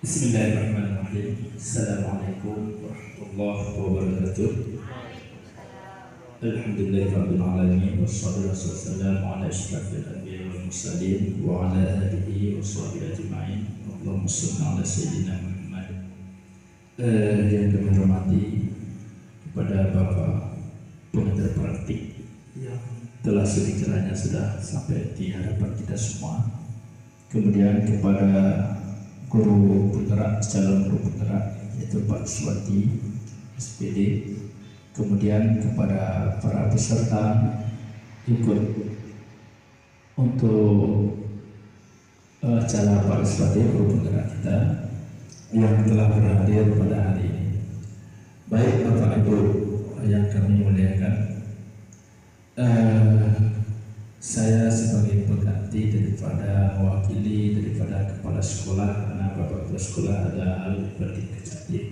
Bismillahirrahmanirrahim. Assalamualaikum warahmatullahi wabarakatuh. Alhamdulillahirabbil alamin wassalatu wassalamu ala asyrafil anbiya'i wal mursalin wa ala alihi washabbihi ajma'in. Allahumma shalli ala sayyidina Muhammad. Yang kami hormati kepada Bapak pengajar praktik yang telah sedikiranya sudah sampai di hadapan kita semua. Kemudian kepada guru penggerak, calon guru penggerak yaitu Pak Swati SPD, kemudian kepada para peserta ikut untuk acara Pak Swati guru penggerak kita yang telah berhadir pada hari ini. Baik Bapak Ibu yang kami muliakan, saya sebagai pengganti daripada mewakili daripada kepala sekolah, karena Bapak Kepala Sekolah ada lebih kecantik.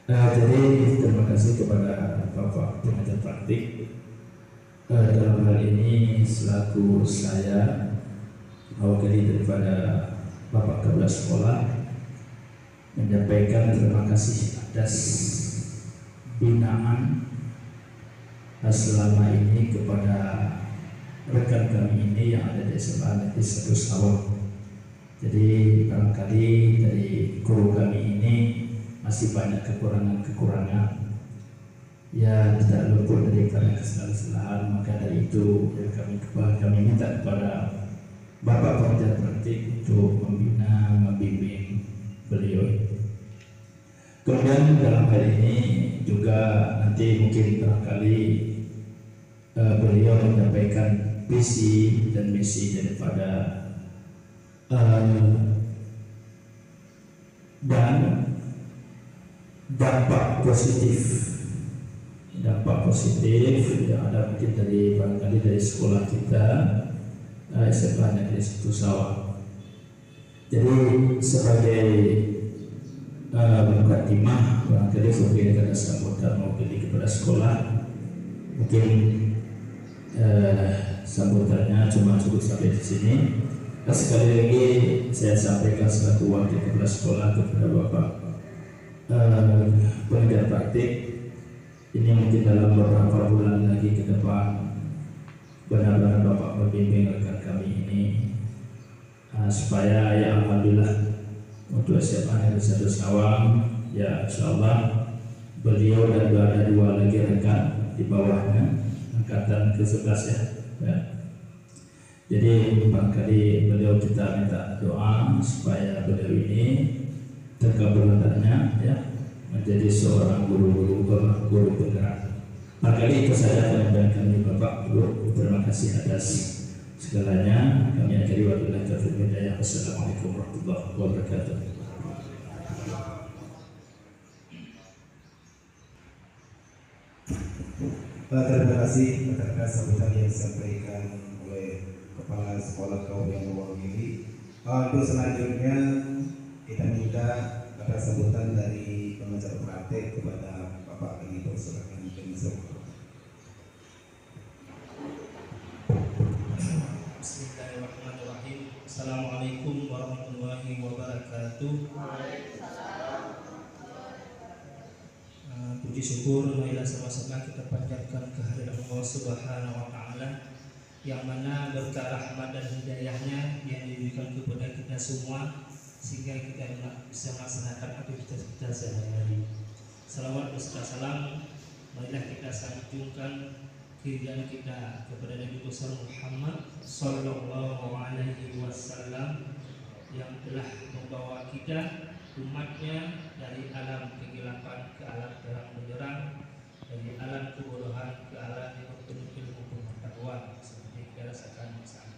Jadi terima kasih kepada Bapak pengajar praktik. Dalam hal ini selaku saya mewakili daripada Bapak Kepala Sekolah menyampaikan terima kasih atas binaan selama ini kepada rekan kami ini yang ada di SMA Negeri 1 Sawang. Jadi barangkali dari guru kami ini masih banyak kekurangan-kekurangan yang tidak luput daripada kesalahan-kesalahan. Maka dari itu ya kami minta kepada Bapak pengajar praktik untuk membina, membimbing beliau. Kemudian dalam hal ini juga nanti mungkin barangkali beliau menyampaikan visi dan misi daripada dan dampak positif yang ada mungkin dari barangkali dari sekolah kita SMA Negeri 1 Sawang. Jadi sebagai mukadimah barangkali sebagai kata sambutan mewakili kepada sekolah, mungkin sambutannya cuma cukup sampai di sini. Sekali lagi saya sampaikan selaku wakil kepala sekolah kepada Bapak pengajar praktik, ini mungkin dalam beberapa bulan lagi ke depan benar-benar Bapak membimbing rekan kami ini supaya ya alhamdulillah untuk SMA Negeri 1 Sawang ya insyaallah beliau dan ada dua lagi rekan di bawahnya angkatan ke-11 ya. Jadi barangkali beliau kita minta doa supaya beliau ini terkabulkannya ya menjadi seorang guru penggerak. Barangkali itu saja penyampaian kami Bapak Ibu. Terima kasih atas segalanya. Kami akhiri wabillahi taufiq wal hidayah. Wassalamualaikum warahmatullahi wabarakatuh. Terima kasih atas sambutan yang disampaikan oleh Kepala Sekolah kaum yang mewakili. Untuk selanjutnya kita minta atas sambutan dari pengajar praktek kepada Bapak Kami persilakan Bismillahirrahmanirrahim. Assalamualaikum warahmatullahi wabarakatuh. Puji syukur marilah sama-sama kita panjatkan kehadirat Allah Subhanahu wa taala yang mana berkah rahmat dan hidayahnya yang diberikan kepada kita semua sehingga kita bisa melaksanakan aktivitas kita sehari-hari. Salawat beserta salam marilah kita sanjungkan kehidupan kita kepada Nabi besar Muhammad sallallahu alaihi wasallam yang telah membawa kita umatnya dari alam kegelapan ke alam terang benderang, dari alam kebodohan ke alam yang penuh ilmu pengetahuan seperti kita rasakan bersama.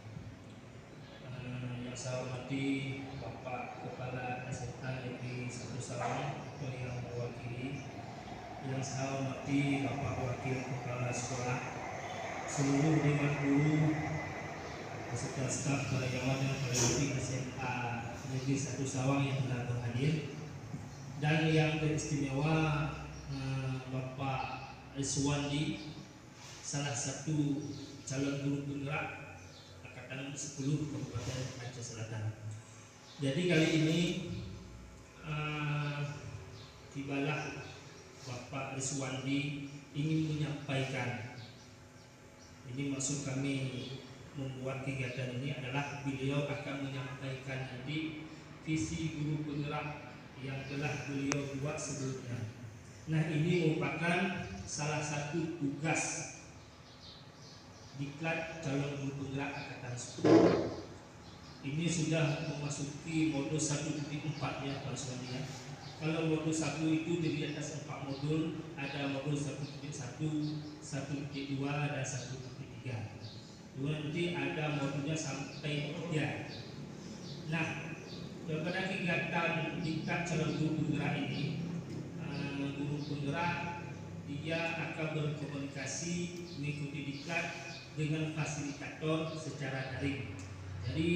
Yang saya hormati Bapak Kepala SMA Negeri 1 Sawang yang mewakili, yang saya hormati Bapak Wakil Kepala Sekolah, seluruh dewan guru beserta staf karyawan dan pendidik SMA Negeri 1 Sawang yang telah berhadir, dan yang teristimewa Bapak Iswandi, salah satu calon guru penggerak angkatan 10 Kabupaten Aceh Selatan. Jadi kali ini tibalah Bapak Riswandi ingin menyampaikan. Ini maksud kami membuat kegiatan ini adalah beliau akan menyampaikan nanti visi guru penggerak yang telah beliau buat sebelumnya. Nah, ini merupakan salah satu tugas diklat calon guru penggerak angkatan 10. Ini sudah memasuki modul 1.4 ya Pak Suwandi ya. Kalau modul 1 itu dari atas 4 modul, ada modul 1.1, 1.2 dan 1.3. Nanti ada modulnya sampai 3. Nah, pada kegiatan diklat calon guru penggerak ini, guru penggerak dia akan berkomunikasi mengikuti diklat dengan fasilitator secara daring. Jadi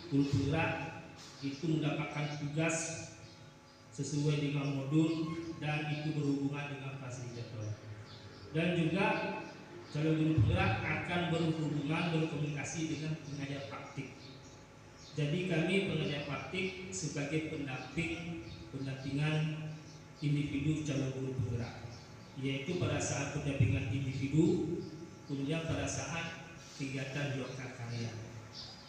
guru penggerak itu mendapatkan tugas sesuai dengan modul dan itu berhubungan dengan fasilitator. Dan juga calon guru penggerak akan berkomunikasi dengan pengajar praktik. Jadi kami pengajar praktik sebagai pendampingan individu calon guru penggerak, yaitu pada saat pendampingan individu, kemudian pada saat kegiatan yoga karya.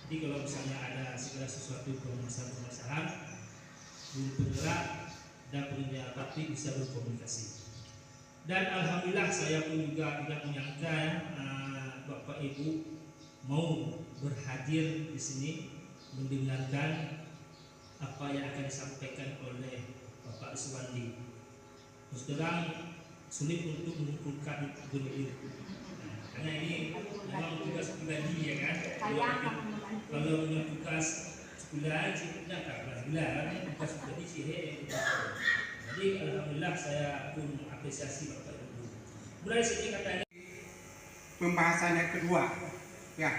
Jadi kalau misalnya ada segala sesuatu permasalahan, guru penggerak dan pengajar praktik bisa berkomunikasi. Dan alhamdulillah saya pun juga tidak menyangka Bapak Ibu mau berhadir di sini mendengarkan apa yang akan disampaikan oleh Bapak Suwandi. Terus terang sulit untuk mengumpulkan guru ini, karena ini memang tugas pribadi ya kan. Kalau punya tugas sekolah tidak karena tugas pribadi sih. Jadi alhamdulillah saya pun apresiasi Bapak Ibu. Mulai sini katanya pembahasan yang kedua ya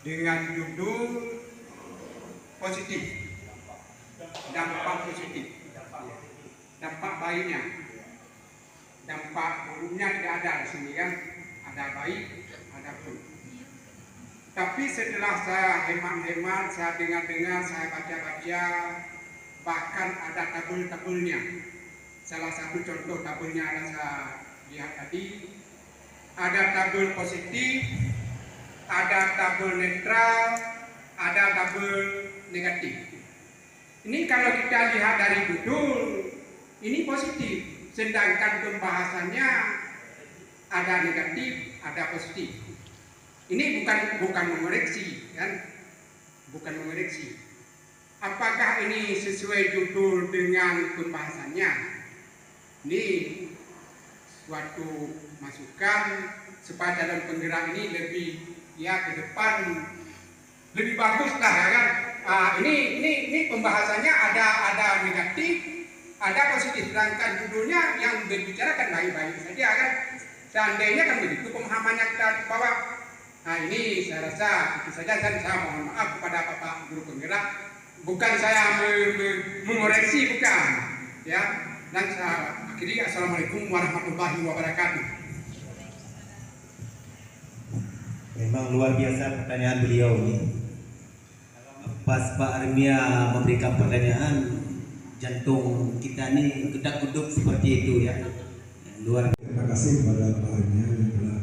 dengan judul positif, dampak positif, dampak baiknya, dampak buruknya tidak ada di sini kan, ada baik, ada buruk. Tapi setelah saya hemat-hemat, saya dengar-dengar, saya baca-baca, bahkan ada tabel-tabelnya. Salah satu contoh tabelnya yang saya lihat tadi, ada tabel positif, ada tabel netral, ada tabel negatif. Ini kalau kita lihat dari judul, ini positif, sedangkan pembahasannya ada negatif, ada positif. Ini bukan mengoreksi, kan? Bukan mengoreksi. Apakah ini sesuai judul dengan pembahasannya? Ini suatu masukan supaya calon penggerak ini lebih ya ke depan lebih bagus lah ya kan. Ini pembahasannya ada negatif, ada positif, sedangkan judulnya yang berbicarakan baik-baik saja kan. Seandainya kan begitu pemahamannya kita bawa. Nah ini saya rasa itu saja, dan saya mohon maaf kepada Bapak Guru Penggerak, bukan saya mengoreksi, bukan ya. Dan saya akhiri, assalamualaikum warahmatullahi wabarakatuh. Memang luar biasa pertanyaan beliau ini. Pas Pak Armia memberikan pertanyaan, jantung kita ini gedak-geduk seperti itu ya. Luar biasa. Terima kasih kepada Pak Armia yang telah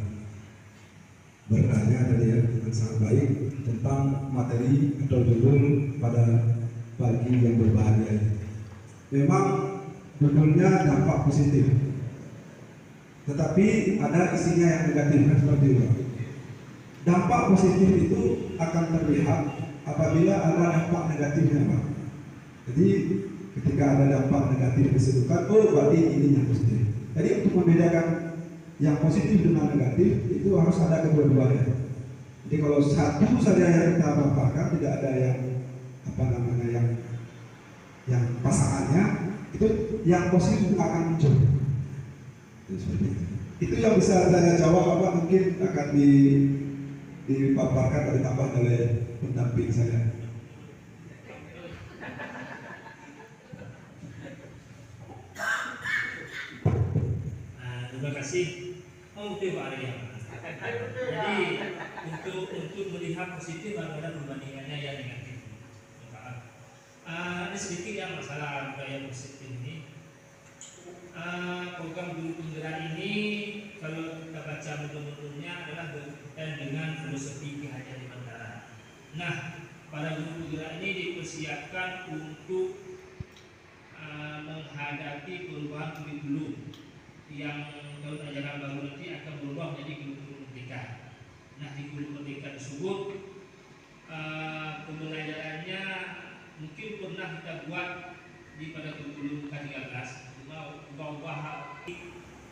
bertanya tadi ya dengan sangat baik tentang materi atau judul pada pagi yang berbahagia ini. Memang judulnya dampak positif, tetapi ada isinya yang negatif kan, seperti itu. Dampak positif itu akan terlihat apabila ada dampak negatifnya Pak. Jadi ketika ada dampak negatif disebutkan, oh berarti ini yang positif. Jadi untuk membedakan yang positif dengan negatif itu harus ada kedua-duanya. Jadi kalau satu saja yang kita paparkan, tidak ada yang yang pasangannya, itu yang positif akan muncul. Itu seperti itu. Itu yang bisa saya jawab, apa mungkin akan dipaparkan atau ditambah oleh pendamping saya. Terima kasih. Oke Pak Arya. Jadi untuk melihat positif ada perbandingannya yang negatif. Ini sedikit ya masalah budaya positif ini. Program Guru Penggerak ini kalau kita baca modul-modulnya adalah berkaitan dengan filosofi Ki Hajar Dewantara. Nah, para guru penggerak ini dipersiapkan untuk menghadapi perubahan kurikulum yang tahun ajaran baru nanti akan berubah menjadi kurikulum merdeka. Nah, di kurikulum merdeka tersebut pembelajarannya mungkin pernah kita buat di pada kurikulum K13, cuma ubah-ubah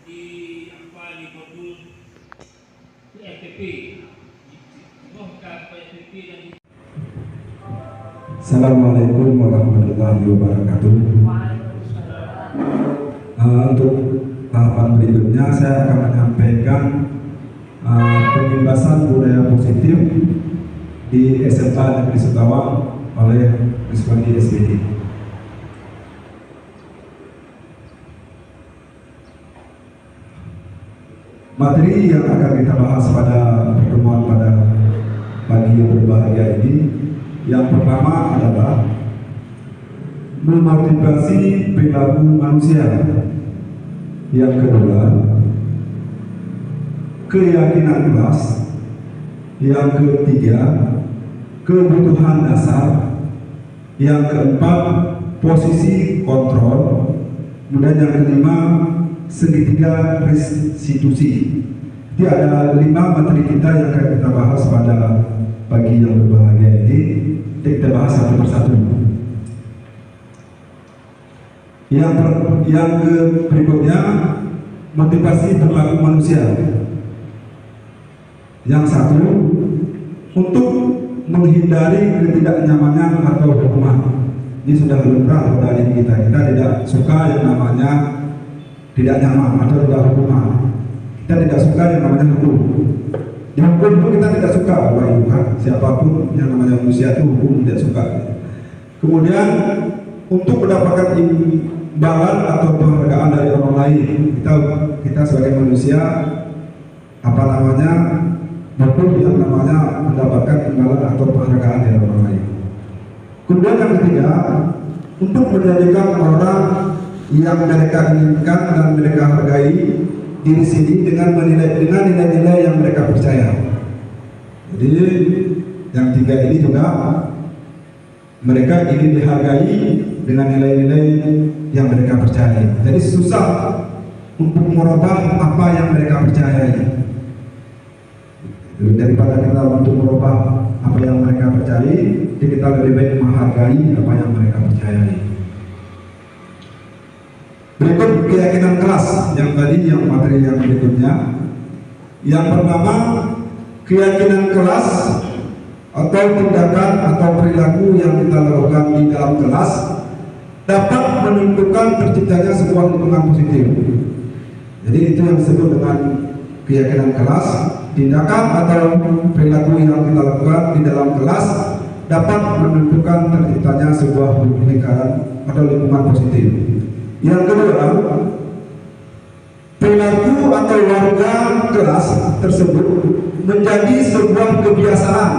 di modul PPP. PPP dan Assalamualaikum warahmatullahi wabarakatuh. Untuk tahapan berikutnya saya akan menyampaikan pembebasan budaya positif di SMA Negeri Sukawang oleh Rizwandi SPD. Materi yang akan kita bahas pada pertemuan pada pagi yang berbahagia ini, yang pertama adalah memotivasi perilaku manusia. Yang kedua, keyakinan kelas. Yang ketiga, kebutuhan dasar. Yang keempat, posisi kontrol. Kemudian yang kelima, segitiga restitusi. Jadi ada 5 materi kita yang akan kita bahas pada pagi yang berbahagia ini. Kita bahas satu persatu. Yang berikutnya, motivasi perilaku manusia. Yang satu, untuk menghindari ketidaknyamanan atau hukuman. Ini sudah lumrah pada diri kita. Kita tidak suka yang namanya tidak nyaman atau tidak hukuman. Kita tidak suka yang namanya hukum. Dihukum pun kita tidak suka, Bapak Ibu kan? Siapapun yang namanya manusia itu hukum tidak suka. Kemudian untuk mendapatkan imbalan atau penghargaan dari orang lain, kita sebagai manusia butuh yang namanya mendapatkan imbalan atau penghargaan dari orang lain. Kemudian yang ketiga, untuk menjadikan orang yang mereka inginkan dan mereka hargai diri sini dengan nilai-nilai yang mereka percaya. Jadi yang tiga ini juga mereka ingin dihargai dengan nilai-nilai yang mereka percaya. Jadi susah untuk merubah apa yang mereka percayai. Daripada kita untuk merubah apa yang mereka percayai, kita lebih baik menghargai apa yang mereka percayai. Berikut keyakinan kelas yang materi yang berikutnya. Yang pertama, keyakinan kelas atau tindakan atau perilaku yang kita lakukan di dalam kelas dapat menentukan terciptanya sebuah lingkungan positif. Jadi itu yang disebut dengan keyakinan kelas. Tindakan atau perilaku yang kita lakukan di dalam kelas dapat menentukan terciptanya sebuah lingkaran atau lingkungan positif. Yang kedua, perilaku atau warga kelas tersebut menjadi sebuah kebiasaan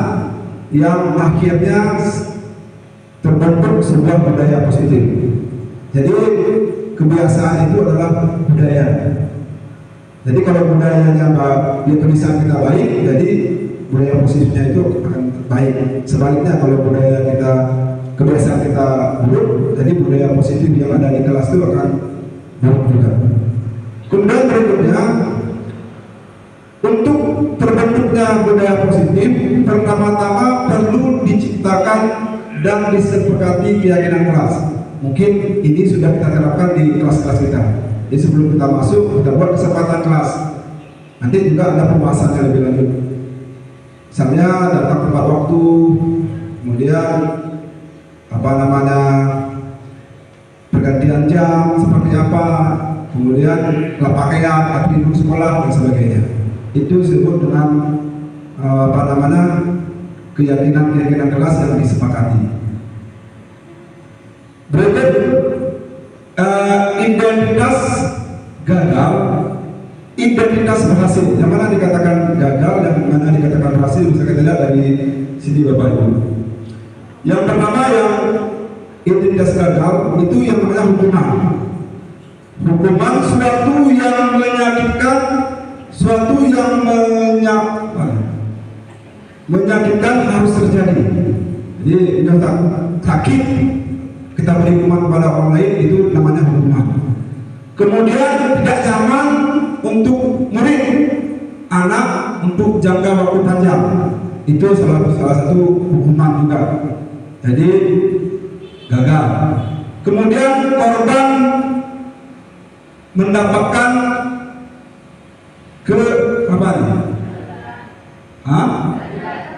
yang akhirnya terbentuk sebuah budaya positif. Jadi kebiasaan itu adalah budaya. Jadi kalau budayanya kebiasaan kita baik, jadi budaya positifnya itu akan baik. Sebaliknya kalau budaya kita kebiasaan kita buruk, jadi budaya positif yang ada di kelas itu akan buruk juga. Kemudian berikutnya, untuk terbentuknya budaya positif, pertama-tama perlu diciptakan dan disepakati keyakinan kelas. Mungkin ini sudah kita terapkan di kelas-kelas kita. Jadi sebelum kita masuk, kita buat kesepakatan kelas. Nanti juga ada pembahasannya lebih lanjut. Misalnya datang tepat waktu, kemudian pergantian jam seperti apa, kemudian pakaian, atribut sekolah dan sebagainya. Itu disebut dengan keyakinan kelas yang disepakati. Berikut identitas gagal, identitas berhasil. Yang mana dikatakan gagal, yang mana dikatakan berhasil bisa kita lihat dari sini Bapak Ibu. Yang pertama yang identitas gagal itu yang namanya hukuman. Hukuman suatu yang menyakitkan, suatu yang menyakitkan harus terjadi. Jadi kita sakit, kita beri hukuman kepada orang lain, itu namanya hukuman. Kemudian tidak nyaman untuk murid, anak untuk jangka waktu panjang, itu salah satu hukuman juga. Jadi gagal. Kemudian korban mendapatkan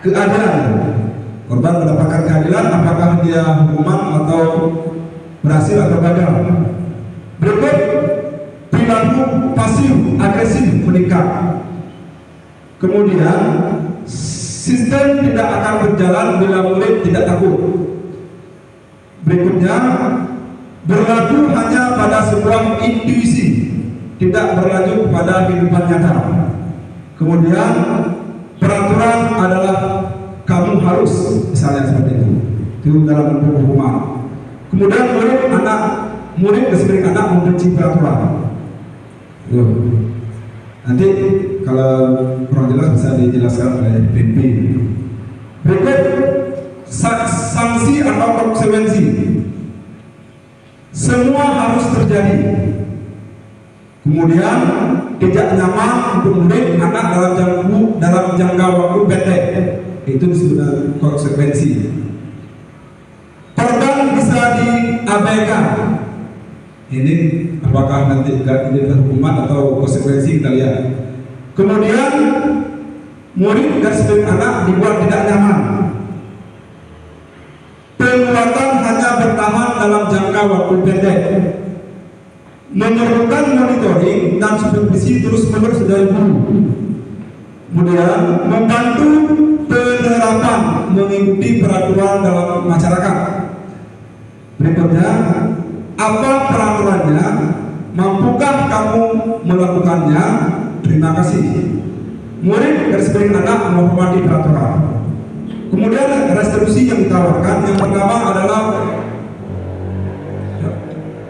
keadilan. Korban mendapatkan keadilan, apakah dia hukuman atau berhasil atau gagal. Berikut perilaku pasif agresif meningkat. Kemudian sistem tidak akan berjalan bila murid tidak takut. Berikutnya, berlaku hanya pada sebuah intuisi, tidak berlanjut pada kehidupan nyata. Kemudian peraturan adalah kamu harus, misalnya seperti itu dalam bentuk hukuman. Kemudian murid kesering anak membenci peraturan. Nanti kalau kurang jelas bisa dijelaskan oleh BP. Berikut sanksi atau konsekuensi. Semua harus terjadi. Kemudian tidak nyaman untuk murid anak dalam jangka waktu pendek. Itu disebut konsekuensi. Korban bisa diabaikan. Ini apakah nanti ini hukuman atau konsekuensi, kita lihat. Kemudian murid dan sebagian anak dibuat tidak nyaman. Penguatan hanya bertahan dalam jangka waktu pendek. Memerlukan monitoring dan supervisi terus-menerus dari guru. Kemudian membantu penerapan mengikuti peraturan dalam masyarakat. Berikutnya, apa peraturannya? Mampukah kamu melakukannya? Terima kasih. Murid dan sebagian anak menghormati peraturan. Kemudian restitusi yang ditawarkan, yang pertama adalah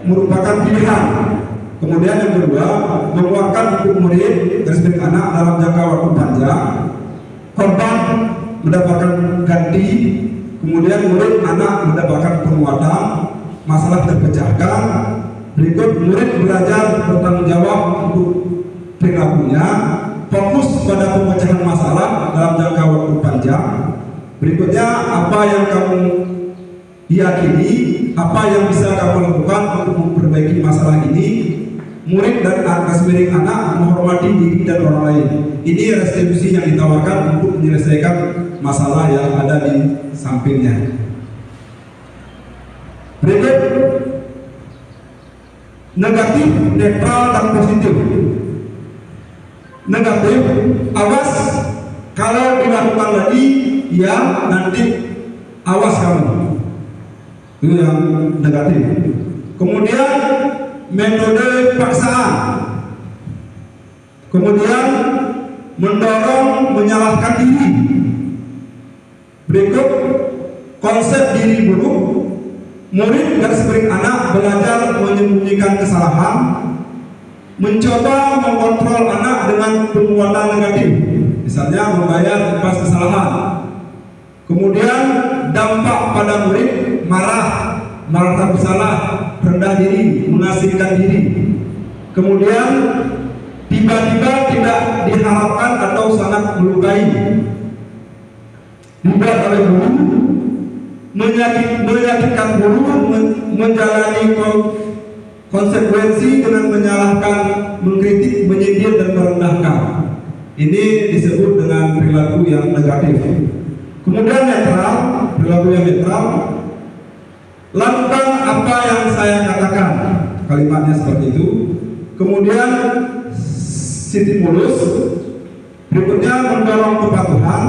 merupakan pilihan. Kemudian yang kedua, mengeluarkan untuk murid dan sebagian anak dalam jangka waktu panjang. Korban mendapatkan ganti, kemudian murid anak mendapatkan penguatan, masalah terpecahkan. Berikut murid belajar bertanggung jawab untuk perilakunya, fokus pada pemecahan masalah dalam jangka waktu panjang. Berikutnya, apa yang kamu yakini, apa yang bisa kamu lakukan untuk memperbaiki masalah ini. Murid dan sebagian anak menghormati diri dan orang lain. Ini restitusi yang ditawarkan untuk menyelesaikan masalah yang ada di sampingnya. Berikut negatif, netral, dan positif. Negatif, awas kalau dilakukan lagi, ya nanti awas kamu. Itu yang negatif. Kemudian metode paksaan. Kemudian mendorong menyalahkan diri. Berikut konsep diri buruk. Murid dan sebagian anak belajar menyembunyikan kesalahan, mencoba mengontrol anak dengan penguatan negatif, misalnya membayar lepas kesalahan. Kemudian dampak pada murid marah, merasa bersalah, rendah diri, mengasingkan diri. Kemudian tiba-tiba tidak diharapkan atau sangat melukai, dibuat oleh guru, menyakitkan guru, menjalani konsekuensi dengan menyalahkan, mengkritik, menyindir, dan merendahkan. Ini disebut dengan perilaku yang negatif. Kemudian netral, perilaku yang netral. Lakukan apa yang saya katakan, kalimatnya seperti itu. Kemudian stimulus. Berikutnya mendorong kepatuhan,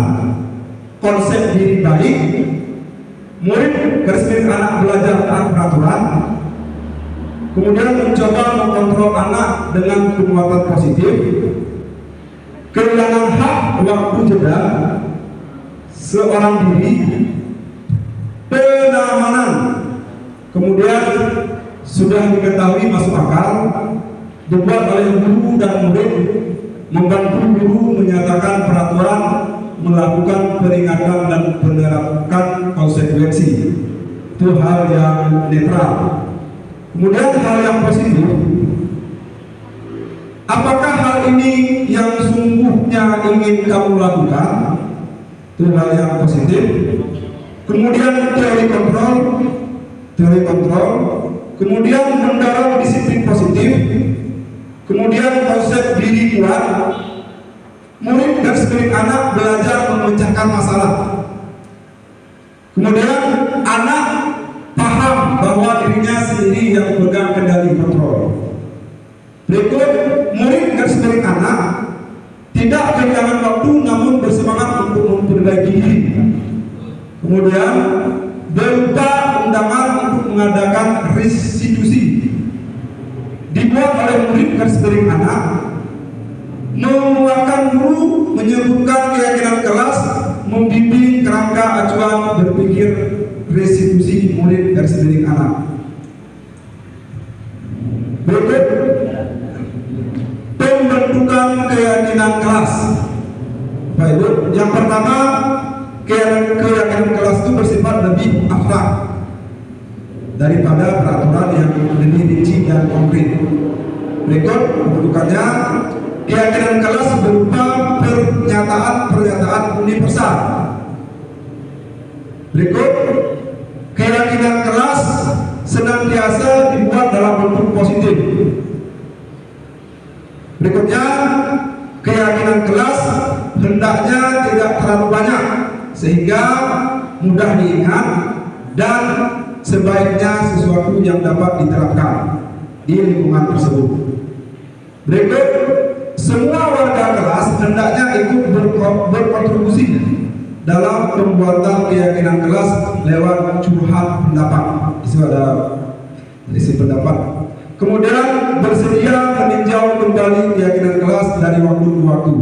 konsep diri baik. Murid garis miring anak belajar taat peraturan. Kemudian mencoba mengontrol anak dengan penguatan positif. Kehilangan hak waktu jeda seorang diri. Pengamanan kemudian sudah diketahui masuk akal, dibuat oleh guru dan murid, membantu guru menyatakan peraturan, melakukan peringatan dan menerapkan konsekuensi. Itu hal yang netral. Kemudian hal yang positif, apakah hal ini yang sungguhnya ingin kamu lakukan? Itu hal yang positif. Kemudian teori kontrol, kemudian mendorong disiplin positif, kemudian konsep diri kuat, murid dan sekeliling anak belajar memecahkan masalah. Kemudian anak paham bahwa dirinya sendiri yang memegang kendali kontrol. Berikut, murid dan sekeliling anak tidak kehilangan waktu namun bersemangat untuk memperbaiki diri. Kemudian berupa undangan untuk mengadakan restitusi dibuat oleh murid dan sekeliling anak, menguatkan guru, menyebutkan keyakinan kelas, membimbing kerangka acuan berpikir restitusi murid dan sekeliling anak. Berikut pembentukan keyakinan kelas. Baik, yang pertama, keyakinan kelas itu bersifat lebih abstrak daripada peraturan yang lebih rinci dan konkret. Berikut pembentukannya, keyakinan kelas berupa pernyataan universal. Berikut, keyakinan kelas senantiasa dibuat dalam bentuk positif. Berikutnya, keyakinan kelas hendaknya tidak terlalu banyak sehingga mudah diingat dan sebaiknya sesuatu yang dapat diterapkan di lingkungan tersebut. Berikut, semua warga kelas hendaknya ikut berkontribusi dalam pembuatan keyakinan kelas lewat curhat pendapat. Itu ada isi pendapat. Kemudian bersedia meninjau kembali keyakinan kelas dari waktu ke waktu.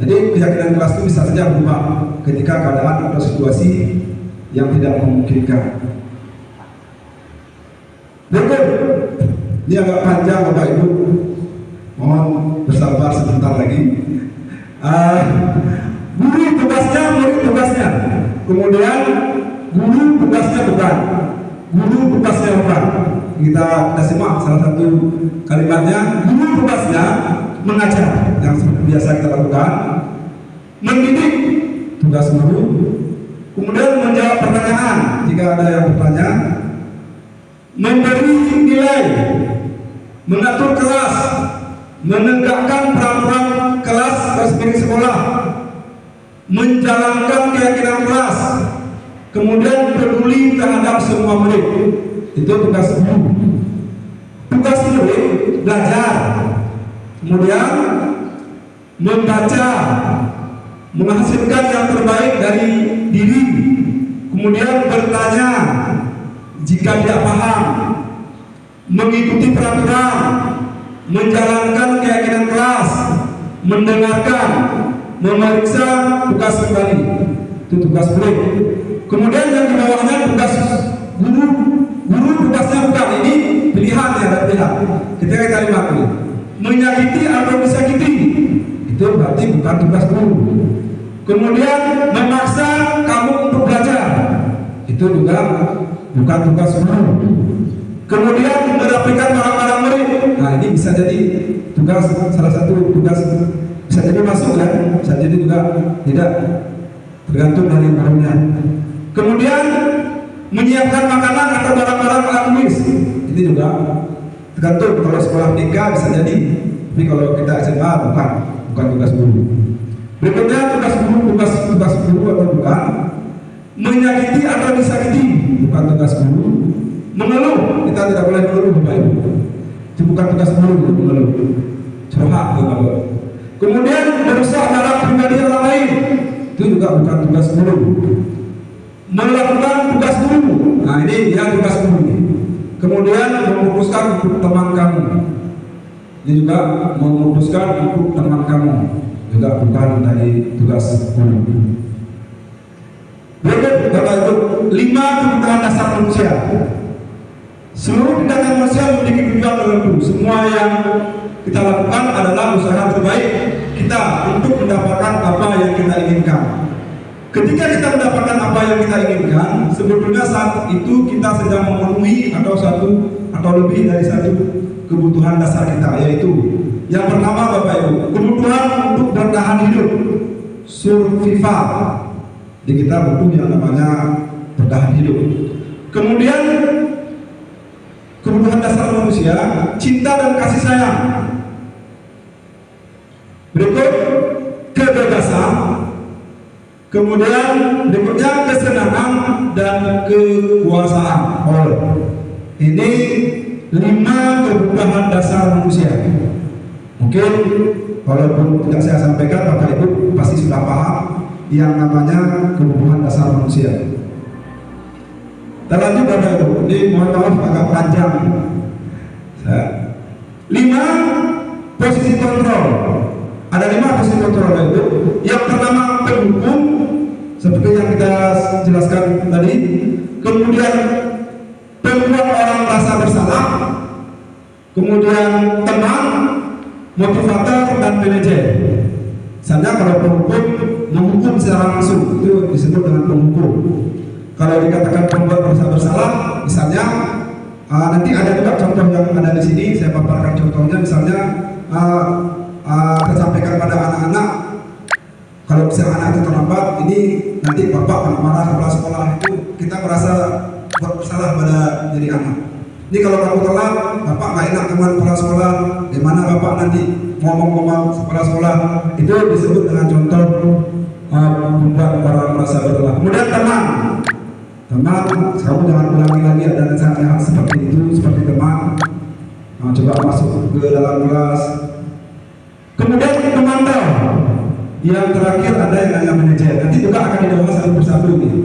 Jadi keyakinan kelas itu bisa saja berubah ketika keadaan atau situasi yang tidak memungkinkan. Berikut, ini agak panjang Bapak Ibu, mohon bersabar sebentar lagi. Guru tugasnya, murid tugasnya. Kemudian guru tugasnya bukan. Guru tugasnya bukan. Kita simak salah satu kalimatnya. Guru tugasnya mengajar, yang seperti biasa kita lakukan. Mendidik, tugas guru. Kemudian menjawab pertanyaan jika ada yang bertanya. Memberi nilai, mengatur kelas, menegakkan peraturan kelas dan sekolah, menjalankan keyakinan kelas, kemudian peduli terhadap semua murid. Itu tugas guru. Tugas murid belajar, kemudian membaca, menghasilkan yang terbaik dari diri, kemudian bertanya jika tidak paham, mengikuti peraturan, menjalankan keyakinan kelas, mendengarkan, memeriksa tugas kembali. Itu tugas murid. Kemudian yang di bawahnya tugas guru. Guru tugasnya bukan, ini pilihan ya, ada pilihan. Ketika kita lihat ini, menyakiti atau disakiti, itu berarti bukan tugas guru. Kemudian memaksa kamu untuk belajar, itu juga bukan tugas guru. Kemudian merapikan barang-barang murid, nah ini bisa jadi tugas, salah satu tugas, bisa jadi masuk ya, bisa jadi juga tidak, tergantung dari gurunya. Kemudian menyiapkan makanan atau barang-barang alat tulis, ini juga tergantung. Kalau sekolah tingkat bisa jadi, tapi kalau kita SMA bukan tugas guru. Berikutnya tugas guru atau bukan. Menyakiti atau disakiti, bukan tugas guru. Mengeluh, kita tidak boleh mengeluh Bapak Ibu. Itu bukan tugas guru, mengeluh. Curhat mengeluh. Kemudian merusak darah pribadi orang lain, itu juga bukan tugas guru. Melakukan tugas guru, nah ini dia tugas guru. Kemudian memutuskan untuk teman kamu, ini juga memutuskan untuk teman kamu, juga bukan dari tugas guru. Berikut Bapak Ibu, 5 kebutuhan dasar manusia. Seluruh tindakan manusia memiliki tujuan tertentu. Semua yang kita lakukan adalah usaha terbaik kita untuk mendapatkan apa yang kita inginkan. Ketika kita mendapatkan apa yang kita inginkan, sebetulnya saat itu kita sedang memenuhi atau lebih dari satu kebutuhan dasar kita, yaitu yang pertama Bapak Ibu, kebutuhan untuk bertahan hidup, survival. Jadi kita butuh yang namanya bertahan hidup. Kemudian kebutuhan dasar manusia, cinta dan kasih sayang. Berikut kebebasan. Kemudian berikutnya kesenangan dan kekuasaan. Ini 5 kebutuhan dasar manusia. Mungkin walaupun tidak saya sampaikan, Bapak Ibu pasti sudah paham yang namanya kebutuhan dasar manusia. Terlanjut Bapak Ibu, ini mohon maaf agak panjang. 5 posisi kontrol. Ada 5 posisi kontrol Bapak Ibu. Yang pertama pendukung, seperti yang kita jelaskan tadi. Kemudian pembuat orang merasa bersalah. Kemudian teman, motivator dan manajer. Misalnya kalau penghukum menghukum secara langsung, itu disebut dengan penghukum. Kalau dikatakan pembuat merasa bersalah, misalnya nanti ada juga contoh yang ada di sini. Saya paparkan contohnya, misalnya saya sampaikan pada anak-anak, kalau misalnya anak itu terlambat, ini nanti bapak marah kepala sekolah, itu kita merasa bersalah pada diri anak. Ini kalau kamu telat, bapak nggak enak teman kepala sekolah, gimana bapak nanti ngomong-ngomong kepala sekolah, itu disebut dengan contoh membuat orang merasa bersalah. Kemudian teman, kamu jangan ulangi lagi ada hal seperti itu, seperti teman. Coba masuk ke dalam kelas. Kemudian pemantau. Yang terakhir ada yang namanya manajer. Nanti juga akan dibahas satu persatu gitu.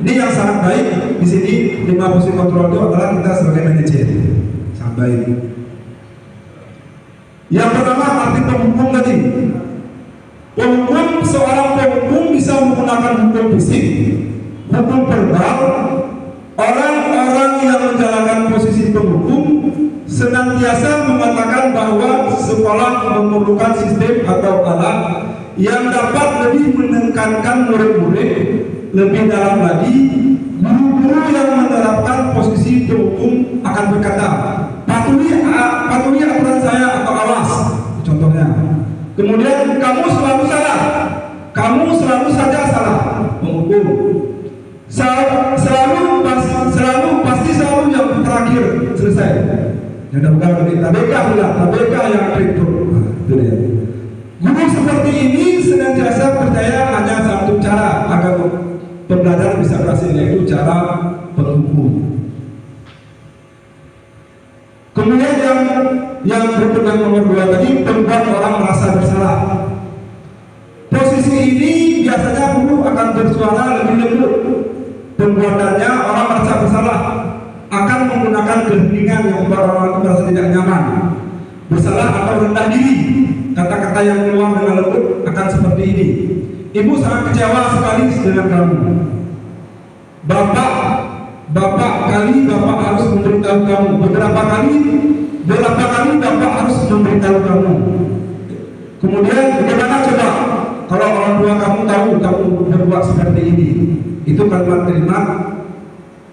Ini yang sangat baik di sini 5 posisi kontrol itu adalah kita sebagai manajer. Sangat baik. Yang pertama arti penghukum tadi. Penghukum, seorang penghukum bisa menggunakan hukum fisik, hukum verbal. Orang-orang yang menjalankan posisi penghukum senantiasa mengatakan bahwa sekolah memerlukan sistem atau alat yang dapat lebih menekankan murid-murid. Lebih dalam lagi, guru-guru yang menerapkan posisi penghukum akan berkata, patuhi aturan saya atau awas, contohnya. Kemudian kamu selalu salah, kamu selalu saja salah, penghukum. Selalu pasti selalu yang terakhir selesai. Yang bukan dari TBK yang itu dia. Guru seperti ini senantiasa percaya hanya satu cara agar pembelajaran bisa berhasil, yaitu cara penghukum. Kemudian yang berikutnya nomor 2 tadi, membuat orang merasa bersalah. Posisi ini biasanya guru akan bersuara lebih lembut. Pembuatannya orang merasa bersalah, akan menggunakan keheningan yang membuat orang itu merasa tidak nyaman, bersalah atau rendah diri. Kata-kata yang keluar dengan lembut akan seperti ini. Ibu sangat kecewa sekali dengan kamu. Bapak harus memberitahu kamu. Beberapa kali Bapak harus memberitahu kamu. Kemudian bagaimana coba kalau orang tua kamu tahu kamu berbuat seperti ini? Itu kalimat-kalimat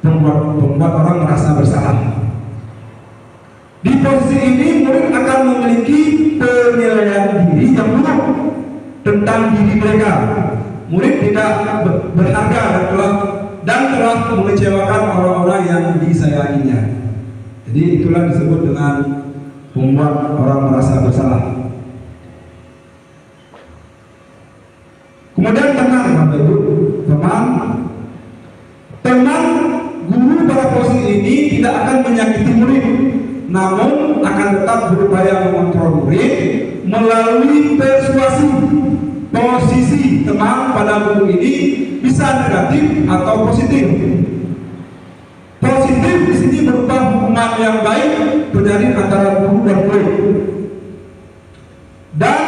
membuat orang merasa bersalah. Di posisi ini murid akan memiliki penilaian diri yang buruk tentang diri mereka. Murid tidak berharga dan telah mengecewakan orang-orang yang disayanginya. Jadi itulah disebut dengan membuat orang merasa bersalah. Kemudian teman guru pada posisi ini tidak akan menyakiti murid, namun akan tetap berupaya mengontrol murid melalui persuasi. Posisi teman pada guru ini bisa negatif atau positif. Positif di sini berupa hubungan yang baik terjadi antara guru dan murid. Dan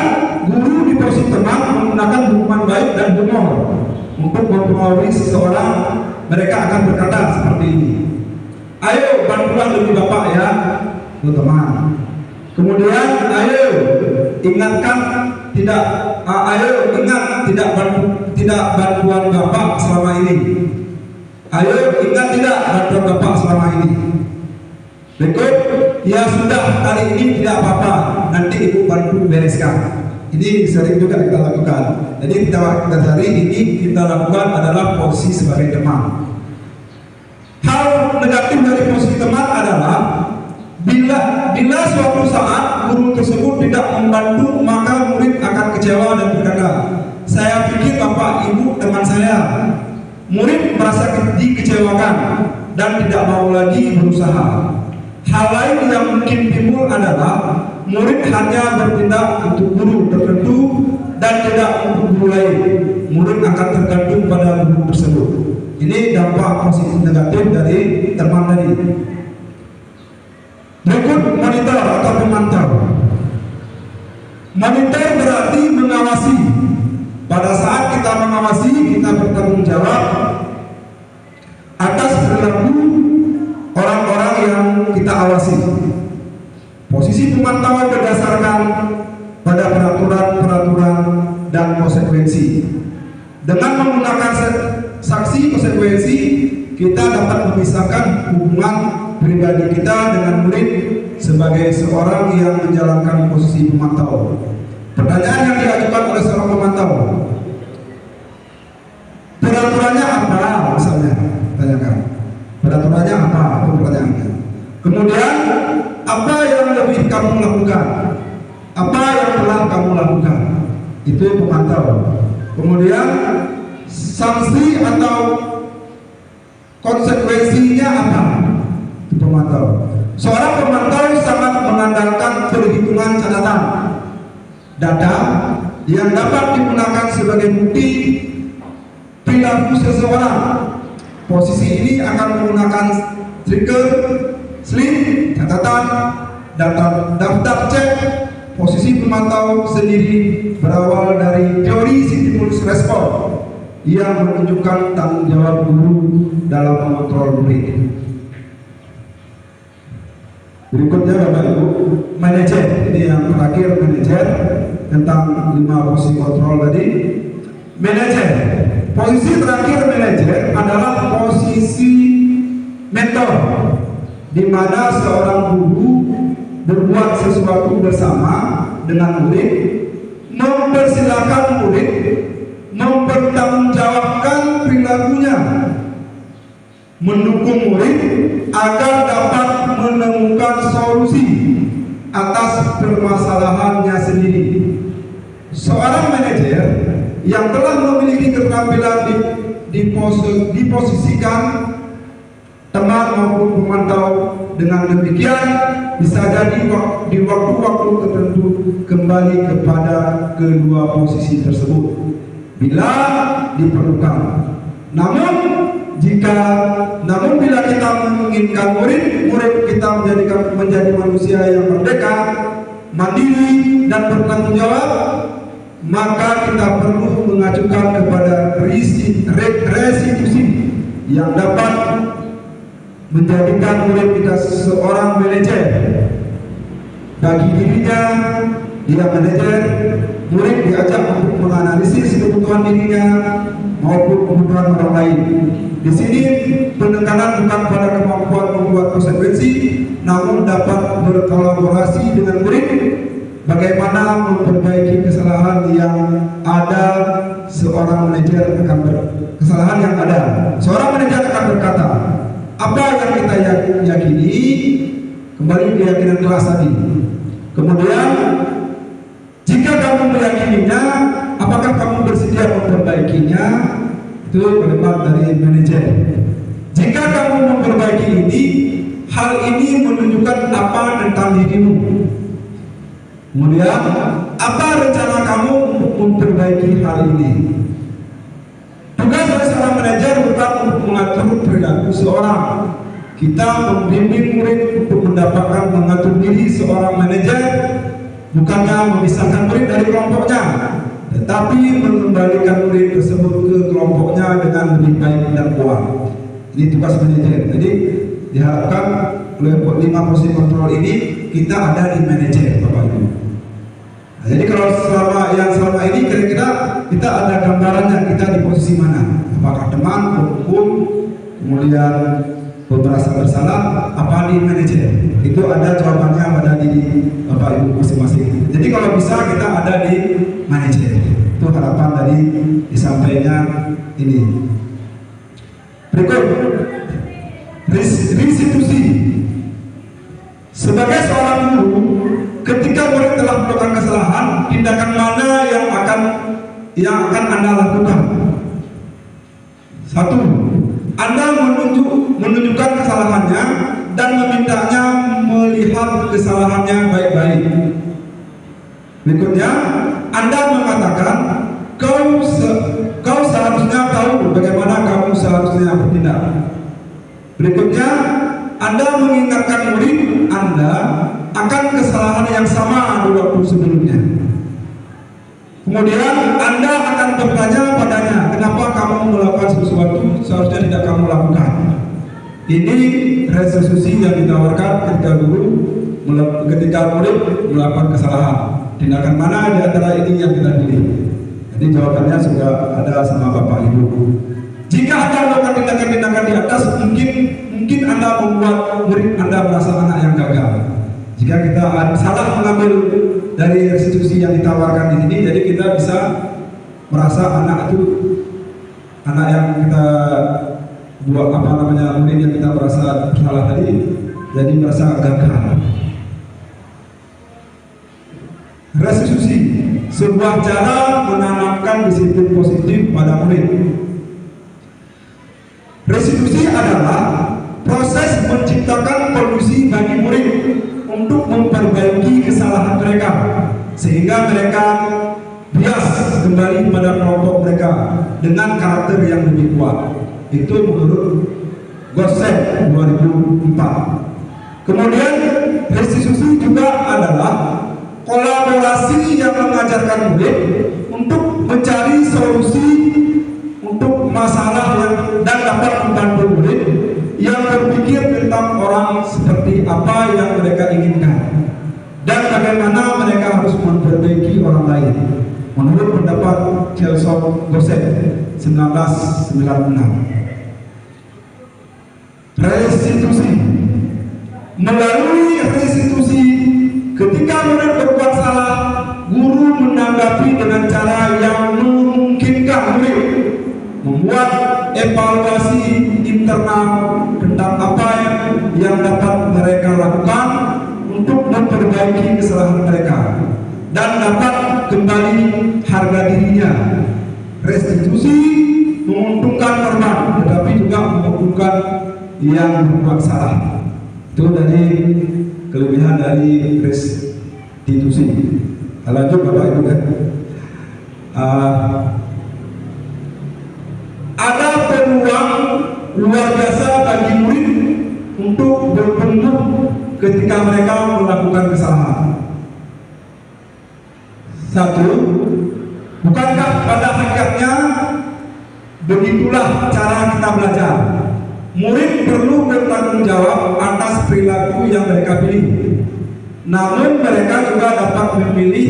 guru di posisi teman menggunakan hubungan baik dan humor untuk mempengaruhi seseorang. Mereka akan berkata seperti ini, Ayo bantulah lebih Bapak ya, teman-teman. Kemudian ayo ingatkan tidak bantuan Bapak selama ini. Ayo ingat tidak bantuan Bapak selama ini. Berikut, ya sudah kali ini tidak apa-apa, nanti Ibu bantu bereskan. Ini sering juga kita lakukan. Jadi kita hari ini kita lakukan adalah posisi sebagai teman. Hal negatif dari posisi teman adalah bila suatu saat guru tersebut tidak membantu, maka murid akan kecewa dan berkata, saya pikir Bapak Ibu teman saya. Murid merasa dikecewakan dan tidak mau lagi berusaha. Hal lain yang mungkin timbul adalah murid hanya bertindak untuk guru tertentu dan tidak untuk guru lain. Murid akan tergantung pada guru tersebut. Ini dampak positif negatif dari teman tadi. Berikut monitor atau pemantau. Monitor berarti mengawasi. Pada saat kita mengawasi, kita bertanggung jawab atas perilaku orang-orang yang kita awasi. Posisi pemantauan berdasarkan pada peraturan-peraturan dan konsekuensi. Dengan menggunakan saksi konsekuensi, kita dapat memisahkan hubungan pribadi kita dengan murid sebagai seorang yang menjalankan posisi pemantau. Pertanyaan yang diajukan oleh seorang pemantau, peraturannya apa? Misalnya, tanyakan. Peraturannya apa? Itu pertanyaannya. Kemudian, apa yang lebih kamu lakukan? Apa yang telah kamu lakukan? Itu pemantau. Kemudian, sanksi atau konsekuensinya apa? Itu pemantau. Seorang pemantau sangat mengandalkan perhitungan catatan data yang dapat digunakan sebagai bukti perilaku seseorang. Posisi ini akan menggunakan trigger, slip, catatan, daftar cek. Posisi pemantau sendiri berawal dari teori stimulus respon yang menunjukkan tanggung jawab guru dalam mengontrol murid. Berikutnya Bapak Ibu, manajer. Ini yang terakhir, manajer, tentang 5 posisi kontrol tadi. Manajer, posisi terakhir manajer adalah posisi mentor, di mana seorang guru berbuat sesuatu bersama dengan murid, mempersilahkan murid mempertanggungjawabkan perilakunya, mendukung murid agar dapat menemukan solusi atas permasalahannya sendiri. Seorang manajer yang telah memiliki keterampilan diposisikan teman maupun pemantau, dengan demikian bisa jadi di waktu-waktu tertentu kembali kepada kedua posisi tersebut bila diperlukan. Namun bila kita menginginkan murid kita menjadi manusia yang merdeka, mandiri dan bertanggung jawab, maka kita perlu mengajukan kepada restitusi yang dapat menjadikan murid kita seorang manajer. Bagi dirinya, dia manajer, murid diajak untuk menganalisis kebutuhan dirinya maupun kebutuhan orang lain. Di sini penekanan bukan pada kemampuan membuat konsekuensi, namun dapat berkolaborasi dengan murid bagaimana memperbaiki kesalahan yang ada. Seorang manajer akan kesalahan yang ada. Seorang manajer akan berkata, apa yang kita yakini, kembali keyakinan kelas tadi. Kemudian, jika kamu meyakininya, apakah kamu bersedia memperbaikinya? Itu kalimat dari manajer. Jika kamu memperbaiki ini, hal ini menunjukkan apa tentang dirimu. Kemudian, apa rencana kamu untuk memperbaiki hal ini? Tugas dari seorang manajer bukan untuk mengatur perilaku seorang. Kita membimbing murid untuk mendapatkan mengatur diri seorang manajer, bukannya memisahkan murid dari kelompoknya, tetapi mengembalikan murid tersebut ke kelompoknya dengan lebih baik dan kuat. Ini tugas manajer. Jadi diharapkan oleh 5 posisi kontrol ini kita ada di manajer Bapak Ibu. Nah, jadi kalau selama ini kira-kira kita ada gambarannya kita di posisi mana? Apakah teman, penghukum, kemudian merasa bersalah, apa di manajer? Itu ada jawabannya pada diri Bapak Ibu masing-masing. Jadi kalau bisa kita ada di manajer. Itu harapan dari disampaikan ini. Berikut restitusi. Sebagai seorang guru, ketika murid telah melakukan kesalahan, tindakan mana yang akan Anda lakukan? 1. Anda menunjukkan kesalahannya dan memintanya melihat kesalahannya baik-baik. Berikutnya, Anda mengatakan kau seharusnya tahu bagaimana kamu seharusnya bertindak. Berikutnya, Anda mengingatkan murid Anda akan kesalahan yang sama di waktu sebelumnya. Kemudian Anda akan bertanya padanya, kenapa kamu melakukan sesuatu seharusnya tidak kamu lakukan. Ini restitusi yang ditawarkan ketika murid melakukan kesalahan. Tindakan mana di antara ini yang kita pilih? Jadi jawabannya sudah ada sama Bapak Ibu. Jika Anda melakukan tindakan-tindakan di atas, mungkin Anda membuat murid Anda merasa anak yang gagal. Jika kita salah mengambil dari restitusi yang ditawarkan di sini, jadi kita bisa merasa anak yang kita buat murid yang kita merasa bersalah tadi, jadi merasa gagal. Restitusi, sebuah cara menanamkan disiplin positif pada murid. Restitusi adalah proses menciptakan kondisi bagi murid untuk memperbaiki kesalahan mereka, sehingga mereka bias kembali pada kelompok mereka dengan karakter yang lebih kuat. Itu menurut Gosen 2004. Kemudian restitusi juga adalah kolaborasi yang mengajarkan murid untuk mencari solusi untuk masalah dan dapat membantu murid yang berpikir tentang orang seperti apa yang mereka inginkan dan bagaimana mereka harus memperbaiki orang lain. Menurut pendapat Kelson Gosen 1996. Restitusi. Melalui restitusi, ketika murid berbuat salah, guru menanggapi dengan cara yang memungkinkan murid membuat evaluasi internal tentang apa yang dapat mereka lakukan untuk memperbaiki kesalahan mereka dan dapat kembali harga dirinya. Restitusi menguntungkan korban, tetapi juga menguntungkan yang berbuat salah. Itu dari kelebihan dari restitusi. Lanjut Bapak Ibu kan. Ada peluang luar biasa bagi murid untuk bertumbuh ketika mereka melakukan kesalahan. 1. Bukankah pada hakikatnya begitulah cara kita belajar? Murid perlu bertanggung jawab atas perilaku yang mereka pilih. Namun mereka juga dapat memilih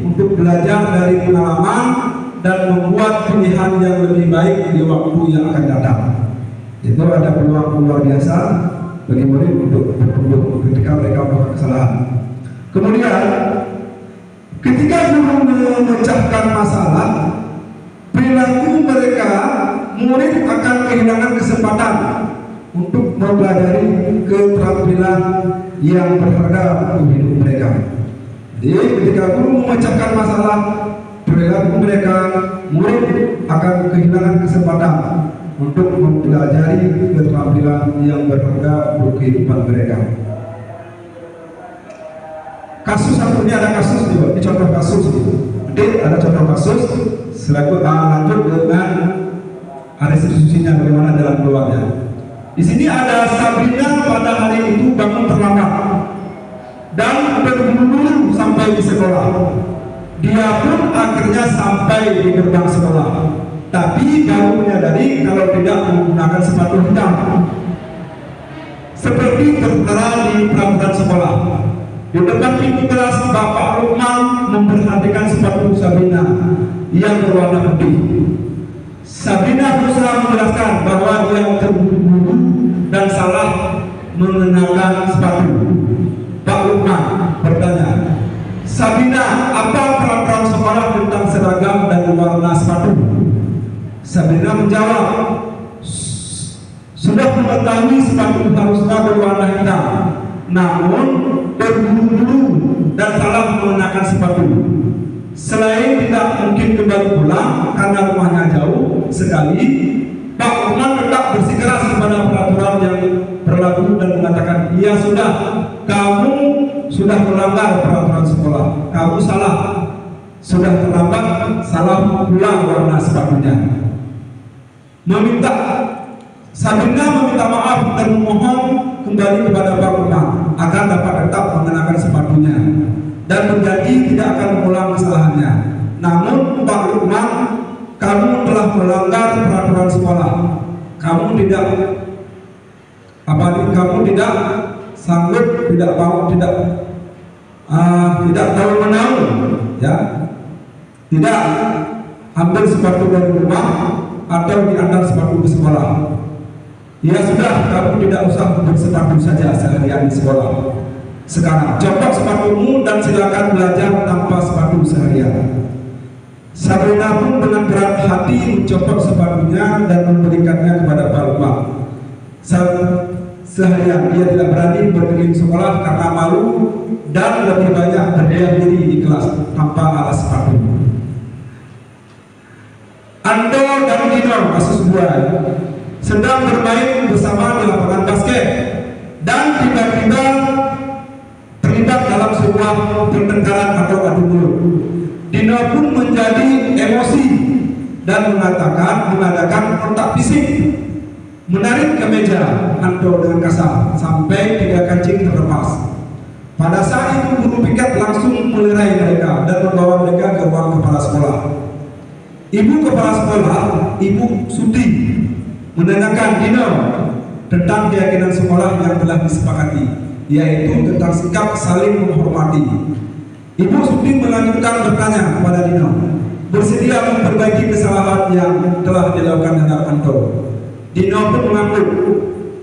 untuk belajar dari pengalaman dan membuat pilihan yang lebih baik di waktu yang akan datang. Itu ada peluang luar biasa bagi murid untuk bertumbuh ketika mereka melakukan kesalahan. Kemudian, ketika guru memecahkan masalah, perilaku mereka, murid akan kehilangan kesempatan untuk mempelajari keterampilan yang berharga untuk hidup mereka. Jadi ketika guru memecahkan masalah perilaku mereka, murid akan kehilangan kesempatan untuk mempelajari keterampilan yang berharga untuk kehidupan mereka. Kasus ini ada kasus juga, ini contoh kasus. Jadi ada contoh kasus. Selaku lanjut dengan restitusinya bagaimana dalam keluarnya. Di sini ada Sabrina pada hari itu bangun terlambat dan berburu sampai di sekolah. Dia pun akhirnya sampai di gerbang sekolah, tapi baru menyadari kalau tidak menggunakan sepatu hitam. Tragedi bermula di pelabuhan sekolah. Di depan pintu kelas, Bapak Lukman memperhatikan sepatu Sabina yang berwarna putih. Sabina berusaha menjelaskan bahwa dia terburu-buru dan salah mengenakan sepatu. Pak Lukman bertanya, Sabina, apa peraturan sekolah tentang seragam dan warna sepatu? Sabina menjawab, sudah mengetahui sepatu harusnya berwarna hitam, namun terburu-buru dan salah mengenakan sepatu. Selain tidak mungkin kembali pulang karena rumahnya jauh sekali, Pak Lukman tetap bersikeras kepada peraturan yang berlaku dan mengatakan, iya sudah, kamu sudah melanggar peraturan sekolah, kamu salah, sudah terlambat, salah pulang warna sepatunya. Sabina meminta maaf dan memohon kembali kepada Pak Lukman agar dapat tetap mengenakan sepatunya dan berjanji tidak akan mengulang kesalahannya. Namun Pak Lukman, kamu telah melanggar peraturan sekolah. Kamu tidak sanggup, tidak tahu menahu, ya, tidak ambil sepatu dari rumah atau diantar sepatu ke sekolah. Ya sudah, kamu tidak usah bersepatu saja seharian di sekolah. Sekarang copot sepatumu dan silakan belajar tanpa sepatu seharian. Sabina pun dengan berat hati mencopot sepatunya dan memberikannya kepada Pak Lukman. Seharian dia tidak berani berkeliling sekolah karena malu dan lebih banyak berdiam diri di kelas tanpa alas sepatu. Ando dan Dino, kasus buah, sedang bermain bersama di lapangan basket dan tiba-tiba terlibat dalam sebuah pertengkaran atau adu mulut. Dino pun menjadi emosi dan mengadakan kontak fisik, menarik ke meja Ando dengan kasar sampai 3 kancing terlepas. Pada saat itu guru piket langsung melerai mereka dan membawa mereka ke ruang kepala sekolah. Ibu kepala sekolah, Ibu Suti, menanyakan Dino tentang keyakinan sekolah yang telah disepakati, yaitu tentang sikap saling menghormati. Ibu Suti melanjutkan bertanya kepada Dino, bersedia memperbaiki kesalahan yang telah dilakukan terhadap Anto. Dino pun mengaku.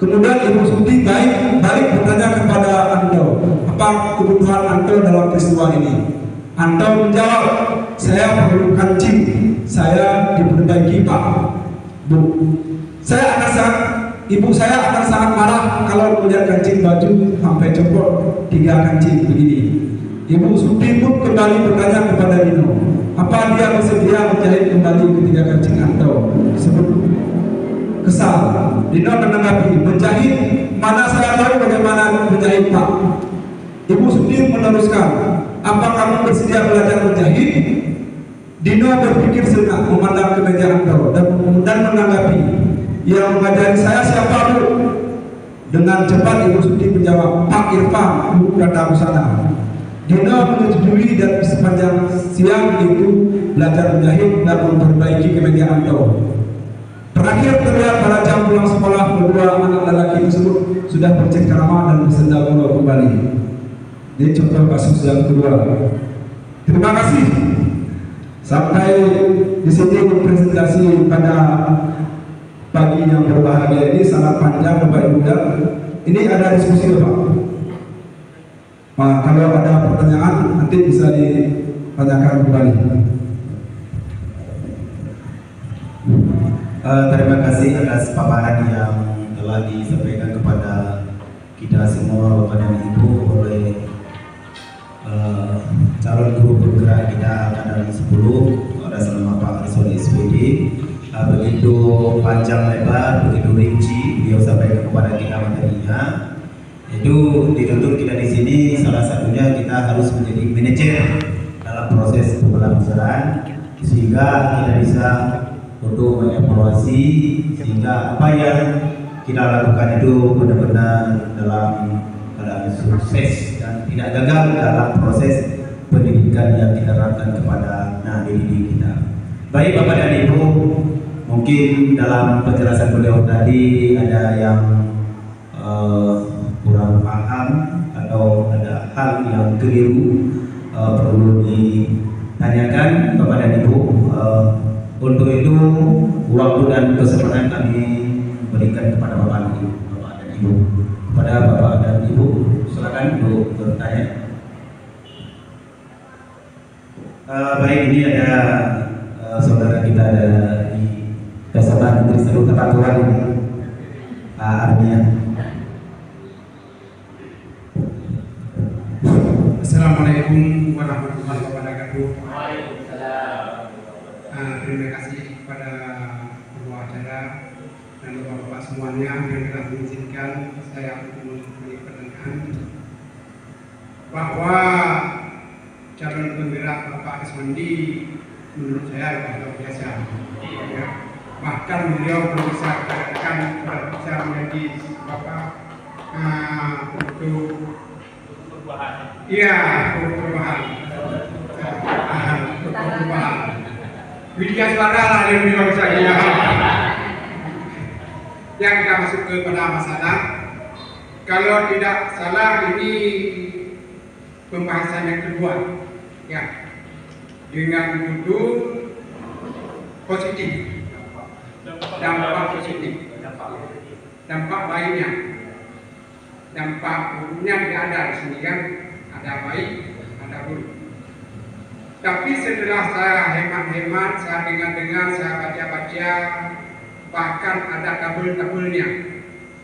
Kemudian Ibu Suti balik bertanya kepada Anto, apa kebutuhan Anto dalam peristiwa ini? Anto menjawab, saya perlu kancing, saya diperbaiki Pak. Bu, ibu saya akan sangat marah kalau melihat kancing baju sampai copot 3 kancing begini. Ibu Suti pun kembali bertanya kepada Dino, apa dia bersedia menjahit kembali ketiga kancing Anto? Sebelum kesal, Dino menanggapi, menjahit? Mana saya tahu bagaimana menjahit Pak. Ibu Suti meneruskan, apa kamu bersedia belajar menjahit? Dino berpikir sejenak, memandang ke meja Anto dan menanggapi, yang mengajari saya siapa Bu? Dengan cepat Ibu Suti menjawab, Pak Irfan, Bu datang ke sana. Dino menyetujui dan sepanjang siang itu belajar menjahit dan memperbaiki kemeja Anto. Terakhir terlihat pada jam pulang sekolah, kedua anak lelaki tersebut sudah bercengkrama dan bersenda gurau kembali. Ini contoh kasus yang kedua. Terima kasih. Sampai di sini presentasi pada pagi yang berbahagia ini sangat panjang Bapak Ibu ya. Ini ada diskusi Pak. Nah, kalau ada pertanyaan nanti bisa ditanyakan kembali. Terima kasih atas paparan yang telah disampaikan kepada kita semua Bapak dan Ibu oleh calon guru penggerak kita angkatan 10 atas nama Pak Arsul SPD. Begitu panjang lebar, begitu rinci beliau sampaikan kepada kita materinya. Itu dituntut kita di sini salah satunya kita harus menjadi manajer dalam proses pembelajaran sehingga kita bisa untuk mengevaluasi sehingga apa yang kita lakukan itu benar-benar dalam keadaan sukses dan tidak gagal dalam proses pendidikan yang kita lakukan kepada didik kita. Baik Bapak dan Ibu, mungkin dalam penjelasan beliau tadi ada yang paham atau ada hal yang keliru perlu ditanyakan kepada Ibu. Untuk itu waktu dan kesempatan kami berikan kepada Bapak dan Ibu. Kepada Bapak dan Ibu, silakan untuk bertanya. Baik, ini ada saudara kita dari Kasabah Menteri Seluruh Tata Tuhan ini, Pak Armia. Assalamualaikum warahmatullahi wabarakatuh. Terima kasih kepada pembawa acara dan bapak-bapak semuanya yang telah mengizinkan saya untuk memberi pertanyaan bahwa calon penggerak Bapak Iswandi menurut saya luar biasa. Ya. Bahkan beliau belum bisa dikatakan bisa menjadi Bapak untuk perubahan. Iya, untuk perubahan. Untuk perubahan. Widya suara lah yang beliau bisa ya. Yang kita masuk kepada masalah, kalau tidak salah ini pembahasan yang kedua, ya, dengan judul positif, dampak positif, dampak baiknya, dampak buruknya tidak ada di sini kan, ada baik, ada buruk. Tapi setelah saya hemat-hemat, saya dengar-dengar, saya baca-baca, bahkan ada tabel-tabelnya.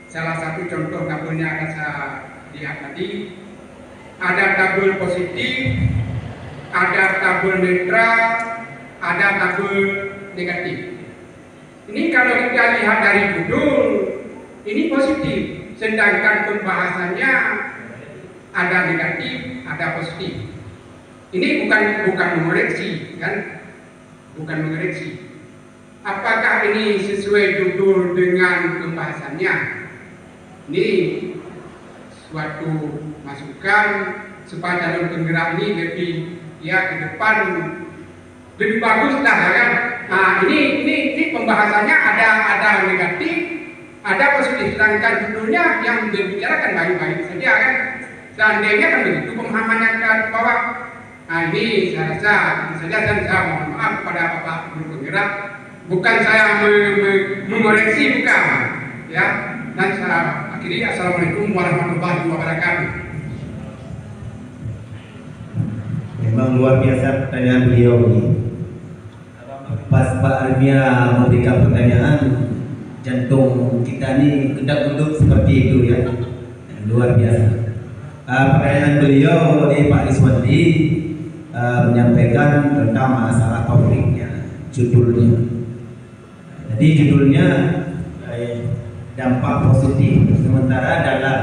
Salah satu contoh tabelnya akan saya lihat tadi. Ada tabel positif, ada tabel netral, ada tabel negatif. Ini kalau kita lihat dari judul, ini positif. Sedangkan pembahasannya ada negatif, ada positif. Ini bukan mengoreksi, kan? Bukan mengoreksi. Apakah ini sesuai judul dengan pembahasannya? Ini suatu masukan supaya calon penggerak ini lebih ke depan lebih bagus lah, kan? Nah, ini pembahasannya ada negatif, ada positif. Sedangkan judulnya yang dibicarakan baik-baik saja, kan? Seandainya kan begitu pemahamannya ke bawah. Nah, ini saya rasa saja, dan saya mohon maaf kepada Bapak Guru Penggerak, bukan saya mengoreksi, bukan, ya. Dan saya akhiri, assalamualaikum warahmatullahi wabarakatuh. Memang luar biasa pertanyaan beliau ini. Pas Pak Armia memberikan pertanyaan, jantung kita ini kendak-kenduk seperti itu, ya. Luar biasa. Pertanyaan beliau Pak Iswandi menyampaikan tentang masalah topiknya, judulnya. Jadi judulnya dampak positif, sementara dalam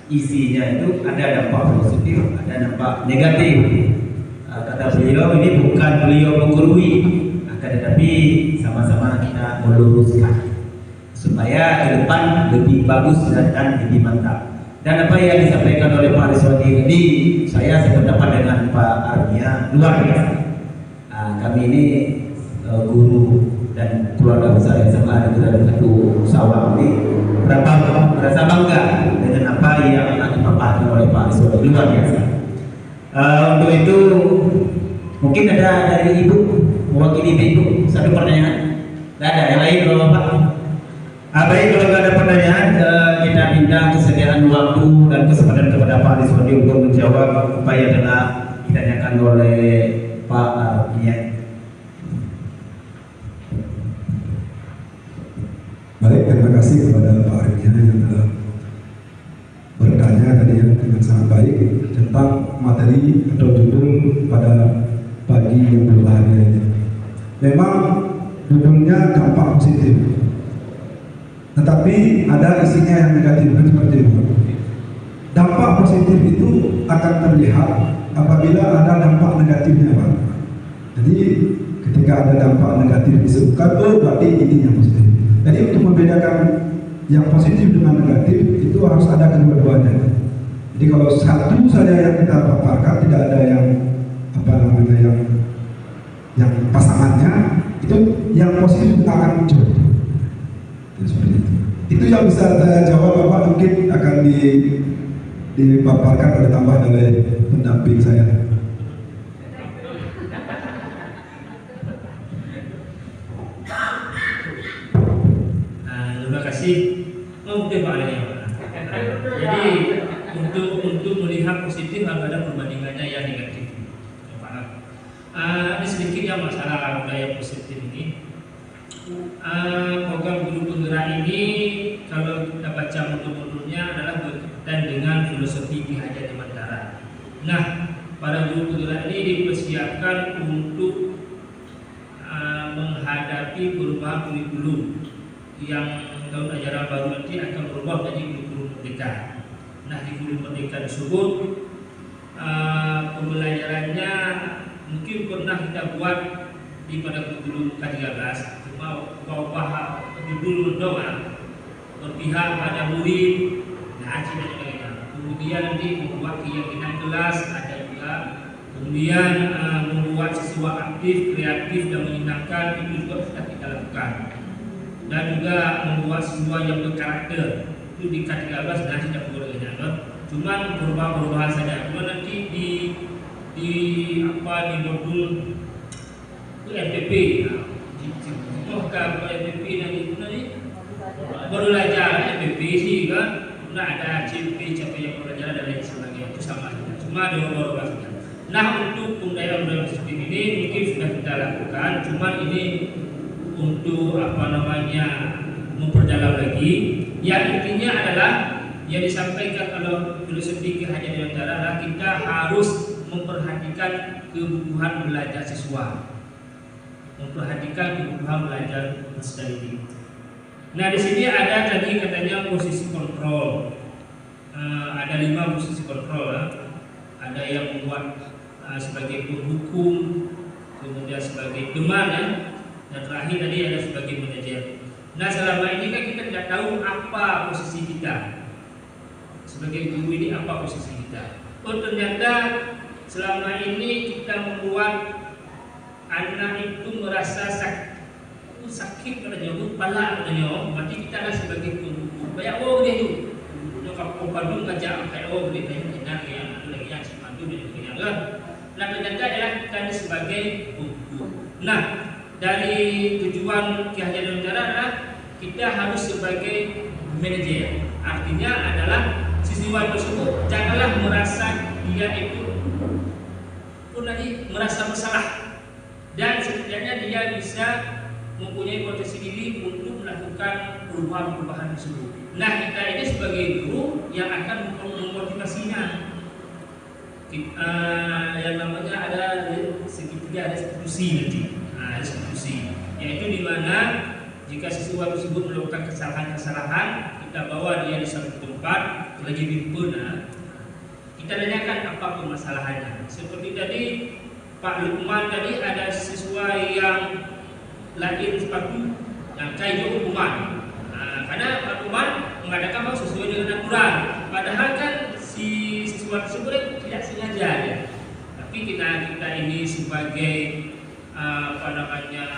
isinya itu ada dampak positif, ada dampak negatif. Kata beliau, ini bukan beliau menggurui, akan tetapi sama-sama kita meluruskan supaya ke depan lebih bagus dan lebih mantap. Dan apa yang disampaikan oleh Pak Iswandi ini, saya sependapat dengan Pak Armia, luar biasa. Kami ini guru dan keluarga besar SMA Negeri 1 Sawang ini merasa bangga dengan apa yang dipaparkan oleh Pak Iswandi, luar biasa. Untuk itu mungkin ada dari Ibu, mewakili Ibu, satu pertanyaan. Tidak ada yang lain kalau Bapak? Baik, kalau ada pertanyaan, kita minta kesediaan waktu dan kesempatan kepada Pak Iswandi untuk menjawab apa yang telah ditanyakan oleh Pak Armia. Baik, terima kasih kepada Pak Armia yang telah bertanya tadi dengan sangat baik tentang materi atau judul pada pagi yang berbahagia ini. Memang judulnya dampak positif, tetapi ada isinya yang negatif, seperti itu. Dampak positif itu akan terlihat apabila ada dampak negatifnya, Pak. Jadi ketika ada dampak negatif disebutkan, berarti ini yang positif. Jadi untuk membedakan yang positif dengan negatif itu harus ada kedua-duanya. Jadi kalau satu saja yang kita paparkan, tidak ada yang yang pasangannya, itu yang positif akan muncul. Seperti itu. Itu yang bisa saya jawab, Bapak. Mungkin akan dipaparkan oleh tambahan oleh pendamping saya. Terima kasih. Oke Pak Leo. Jadi untuk melihat positif harus ada perbandingannya yang negatif. Paham? Ini sedikit yang masalah budaya positif ini. Program guru penggerak ini kalau kita baca modul-modulnya adalah berkaitan dengan filosofi Ki Hajar Dewantara. Nah, para guru penggerak ini dipersiapkan untuk menghadapi perubahan kurikulum yang tahun ajaran baru nanti akan berubah menjadi kurikulum merdeka. Nah, di kurikulum merdeka tersebut pembelajarannya mungkin pernah kita buat di pada kurikulum K13, cuma ubah judul doang berpihak pada murid, ngaji dan sebagainya. Kemudian nanti membuat keyakinan kelas ada juga. Kemudian membuat siswa aktif, kreatif dan menyenangkan itu juga sudah kita lakukan. Dan juga membuat siswa yang berkarakter itu di K13 dan tidak boleh dianggap. Cuman berubah-ubah saja. Cuma nanti di modul itu MPP. Bukan MPP nanti baru belajar MPP sih kan. Nah ada CP capaian pelajaran dan lain sebagainya itu sama saja. Cuma baru saja. Nah untuk pembelajaran seperti ini mungkin sudah kita lakukan. Cuma ini untuk memperdalam lagi. Yang intinya adalah yang disampaikan kalau filosofi Ki Hajar Dewantara adalah kita harus memperhatikan kebutuhan belajar siswa, memperhatikan kebutuhan belajar siswa ini. Nah di sini ada tadi katanya posisi kontrol, ada 5 posisi kontrol, ada yang membuat sebagai penghukum, kemudian sebagai teman, dan terakhir tadi ada sebagai manajer. Nah selama ini kan kita tidak tahu apa posisi kita sebagai guru ini, apa posisi kita. Oh ternyata selama ini kita membuat anak itu merasa sakit pada nyawa, pala pada nyawa, berarti kita adalah sebagai penghukum. Kayak dia itu, nyokap Bandung ngajak kayak dia kayak enak ya, itu lagi yang simandu dan sebagainya kan. Nah ternyata adalah kita sebagai penghukum. Nah dari tujuan Ki Hajar Dewantara adalah kita harus sebagai manajer. Artinya adalah siswa tersebut janganlah merasa dia itu merasa bersalah, dan setidaknya dia bisa mempunyai potensi diri untuk melakukan perubahan-perubahan tersebut. Nah kita ini sebagai guru yang akan memotivasinya. Yang namanya ada segitiga, ada institusi nanti. Ada institusi, yaitu di mana jika siswa tersebut melakukan kesalahan-kesalahan, kita bawa dia di satu tempat, lagi bimbel, kita tanyakan apa permasalahannya. Seperti tadi Pak Lukman tadi ada siswa yang lahir sepatu yang kayu hukuman. Karena Pak Lukman mengadakan sesuai dengan aturan, padahal kan si siswa tersebut tidak sengaja ya. Tapi kita ini sebagai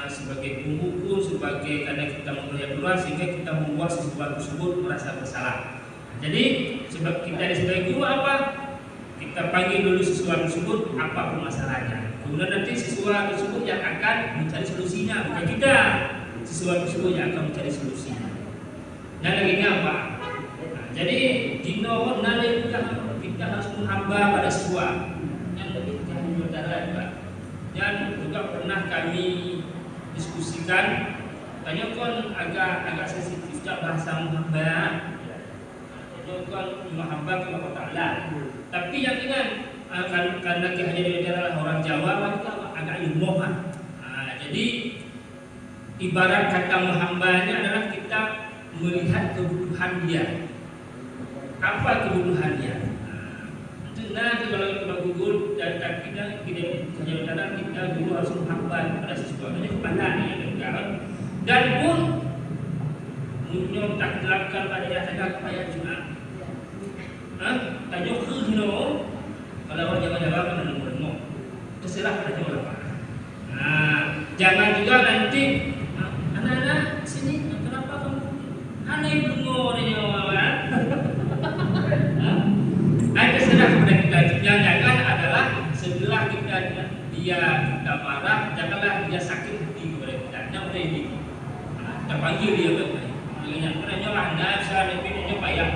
sebagai penghukum, sebagai karena kita mempunyai aturan sehingga kita membuat siswa tersebut merasa bersalah. Jadi sebab kita sebagai guru apa? Kita panggil dulu siswa tersebut apa permasalahannya. Kemudian nanti siswa tersebut yang akan mencari solusinya, bukan kita. Siswa tersebut yang akan mencari solusinya. Dan lagi apa? Jadi dino nale kita harus menghamba pada siswa. Yang lebih kami berdarah juga. Dan juga pernah kami diskusikan, tanya kon agak sensitif bahasa menghamba. Kan menghamba kepada Allah Ta'ala. Tapi yang ingat karena Ki Hajar Dewantara orang Jawa maka agak ilmu jadi ibarat kata menghambanya adalah kita melihat kebutuhan dia. Apa kebutuhan dia? Nah kalau kita gugur dan kita dulu harus menghamba kepada sesuatu yang kepada dan pun tak terapkan pada yang kaya juga. Tajuk no, kalau orang Jawa kan ada nomor, terserah pada orang apa. Jangan juga nanti anak-anak sini kenapa kamu aneh bungo ni orang. dia kita marah, janganlah dia sakit hati kepada kita. Tidak boleh ini. Kita panggil dia baik-baik. Maknanya kerana anda saya lebihnya payah.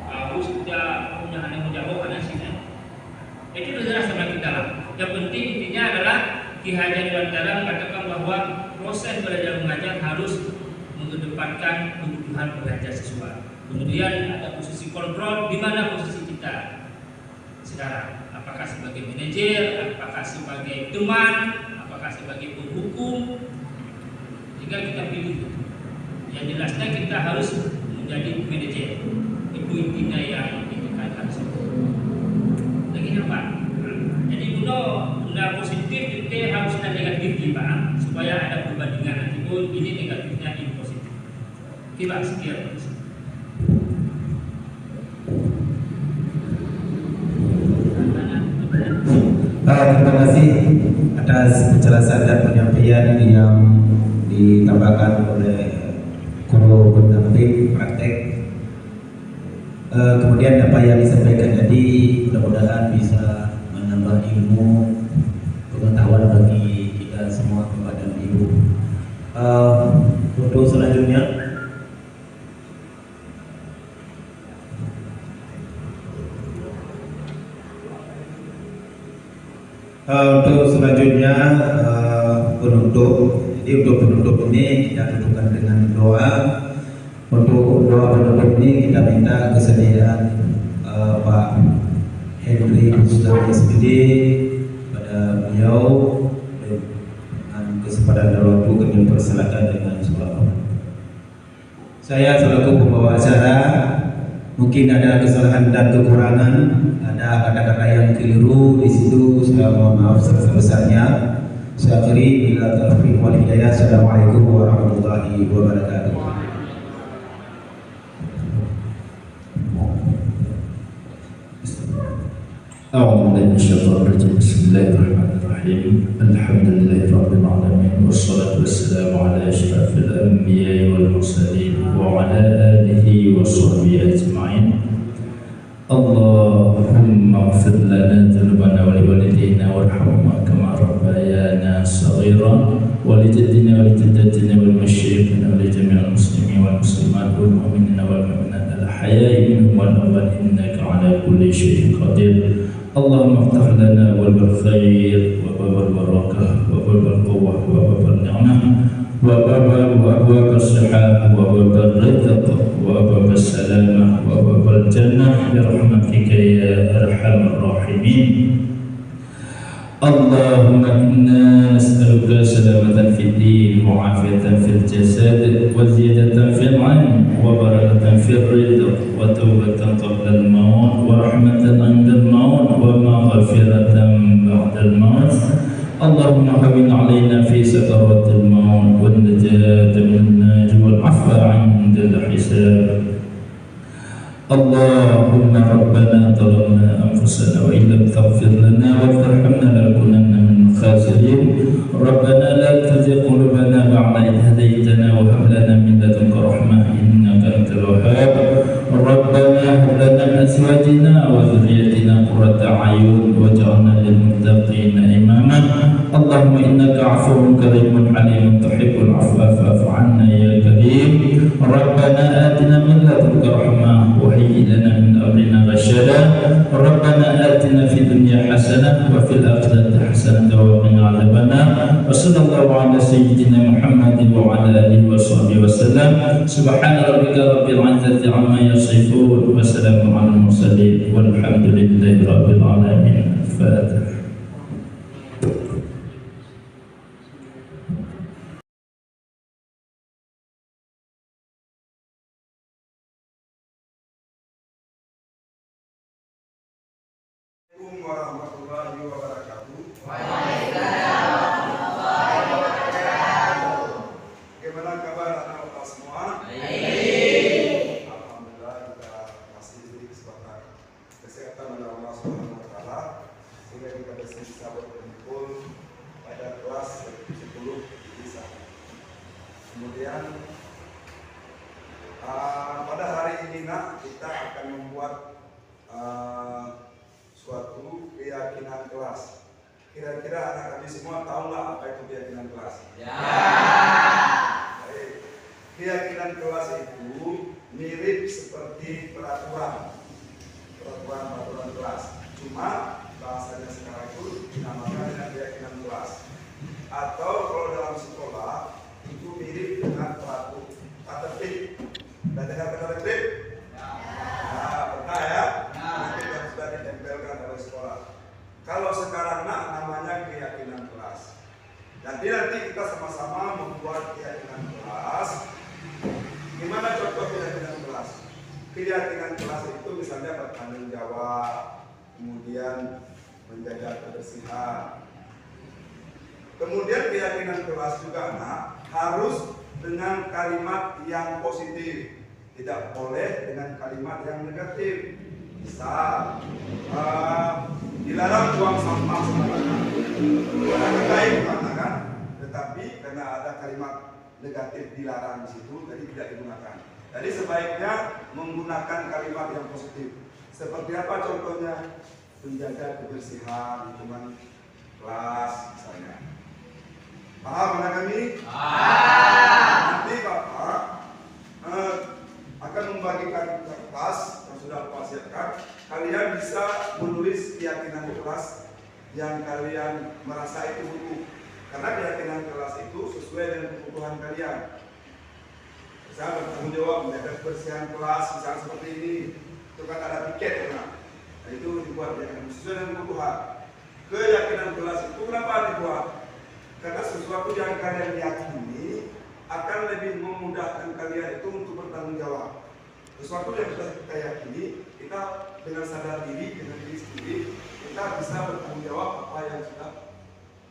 Harus kita punya anak menjawab anak sini. Itu sudah sama kita lah. Yang penting intinya adalah Ki Hajar Dewan Dalam katakan bahwa proses belajar mengajar harus mengedepankan kebutuhan belajar siswa. Kemudian ada posisi kontrol, di mana posisi kita sekarang. Apakah sebagai manajer, apakah sebagai teman, apakah sebagai penghukum. Tinggal kita pilih. Yang jelasnya kita harus menjadi manajer. Itu intinya yang kita harus. Lagi apa? Jadi benda positif kita harus ada negatif Pak, supaya ada perbandingan nanti. Oh ini negatifnya, ini positif. Oke Pak, sekian. Terima kasih atas penjelasan dan penyampaian yang ditambahkan oleh guru pendamping praktek. Kemudian apa yang disampaikan tadi mudah-mudahan bisa menambah ilmu pengetahuan bagi kita semua kepada ibu. Untuk selanjutnya penutup. Jadi untuk penutup ini kita tutupkan dengan doa. Untuk doa penutup ini kita minta kesediaan Pak Henry Rustam SPD pada beliau dengan kesempatan dan waktu kami mempersilakan dengan sholat. Saya selaku pembawa acara mungkin ada kesalahan dan kekurangan, ada kata-kata yang keliru di situ. Saya mohon maaf sebesar-besarnya. Saya akhiri bila taufiq wal hidayah. Assalamualaikum warahmatullahi wabarakatuh. Bismillahirrahmanirrahim. Alhamdulillahirrabbil wassalatu wassalamu ala asyrafil anbiya'i wal mursalin wa ala alihi wa sahbihi ajma'in. Allahumma ighfir lana dhunubana wa liwalidayna warhamhuma kama rabbayana saghiran wa li jaddina wa li jaddatina wal masyayikhina wa li jami'il muslimin wal muslimat wal mu'minina wal mu'minat al ahya'i minhum wal amwat innaka ala kulli syai'in qadir. Allahumma iftah lana wal khair wa babal barakah wa babal quwwah wa babal ni'mah wa babal sihah wa babal rizq wa babal salamah wa babal jannah bi rahmatika ya arhamar rahimin. Allahumma inna nas'aluka salamatan fid din wa afiyatan fil jasad wa ziyadatan fil 'ilm wa barakatan fil rizq wa tawbatan qabla al-maut wa rahmatan 'inda al-maut wa maghfiratan ba'da al-maut. Allahumma hawwin 'alaina fi sakaratil maut wan najata min an-nar wal 'afwa 'inda al-hisab. Allahumma rabbana zalamna anfusana wa illam taghfir lana wa tarhamna lanakunanna minal khasirin. Rabbana la tuzigh qulubana ba'da idh hadaytana wa hab lana min ladunka rahmah innaka antal wahhab. Rabbana hab lana min azwajina wa dhurriyyatina qurrata a'yun waj'alna lil muttaqina imama. Allahumma innaka 'afuwwun karimun 'alimun tuhibbul 'afwa fa'fu 'anna ya karim. Rabbana atina min ladunka rahmah وهيئ لنا من أمرنا رشدا. ربنا آتنا في الدنيا حسنة وفي الآخرة حسنة وقنا عذاب النار. وصلى الله على سيدنا محمد وعلى آله وصحبه وسلم. سبحان ربك رب العزة عما يصفون وسلام على المرسلين والحمد لله رب العالمين. الفاتحة. Warahmatullahi wabarakatuh. Waalaikumsalam warahmatullahi wabarakatuh. Bagaimana kabar anak-anak semua? Baik. Alhamdulillah kita masih diberi kesehatan oleh Allah Subhanahu wa taala sehingga kita bisa berkumpul pada kelas 10 bisa. Kemudian pada hari ini kita akan membuat suatu keyakinan kelas. kereta elektrik? Nah, pernah ya? Itu yang sudah ditempelkan oleh sekolah. Kalau sekarang namanya keyakinan kelas. Nanti kita sama-sama membuat keyakinan kelas. Gimana contoh keyakinan kelas? Keyakinan kelas itu misalnya bertanggung jawab, kemudian menjaga kebersihan. Kemudian keyakinan kelas juga harus dengan kalimat yang positif, tidak boleh dengan kalimat yang negatif. Misal dilarang buang sampah sembarangan. Bukan baik kan? Tetapi karena ada kalimat negatif dilarang di situ, jadi tidak digunakan. Jadi sebaiknya menggunakan kalimat yang positif. Seperti apa contohnya? Menjaga kebersihan lingkungan kelas misalnya. Paham anak kami? Nanti Bapak akan membagikan kertas yang sudah Bapak siapkan. Kalian bisa menulis keyakinan kelas yang kalian merasa itu butuh. Karena keyakinan kelas itu sesuai dengan kebutuhan kalian. Misalnya bertanggung jawab menjaga kebersihan kelas, misalnya seperti ini. Itu kan ada piket kan? Nah, itu dibuat keyakinan sesuai dengan kebutuhan. Keyakinan kelas itu kenapa dibuat? Karena sesuatu yang kalian yakini akan lebih memudahkan kalian itu untuk bertanggung jawab. Sesuatu yang sudah kita yakini, kita dengan sadar diri, dengan diri sendiri, kita bisa bertanggung jawab apa yang sudah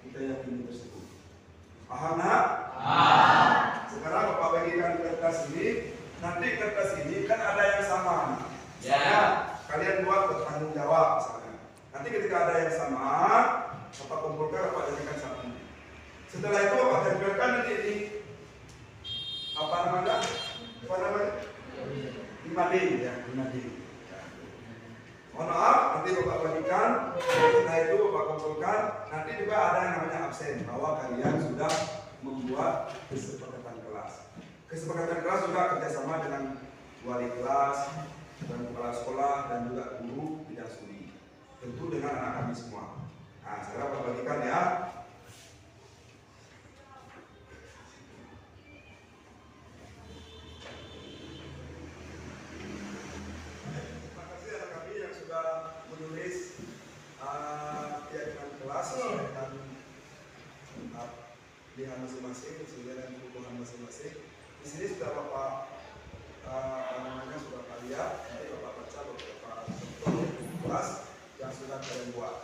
kita yakini tersebut. Paham nak? Sekarang Bapak bagikan kertas ini. Nanti kertas ini kan ada yang sama. Misalnya, kalian buat bertanggung jawab misalnya. Nanti ketika ada yang sama, Bapak kumpulkan, Bapak jadikan satu. Setelah itu Bapak tempelkan nanti ini apa namanya? 5D ya, 5D. Mohon maaf, nanti Bapak bagikan. Setelah itu Bapak kumpulkan. Nanti juga ada yang namanya absen, bahwa kalian sudah membuat kesepakatan kelas. Kesepakatan kelas juga kerjasama dengan wali kelas, dan kepala sekolah, dan juga guru tidak suri. Tentu dengan anak kami semua. Nah, sekarang Bapak bagikan ya. Menulis keyakinan kelas sesuai dengan pilihan masing-masing, sesuai dengan kebutuhan masing-masing. Di sini sudah Bapak sudah kalian, nanti Bapak baca beberapa contoh kelas yang sudah kalian buat.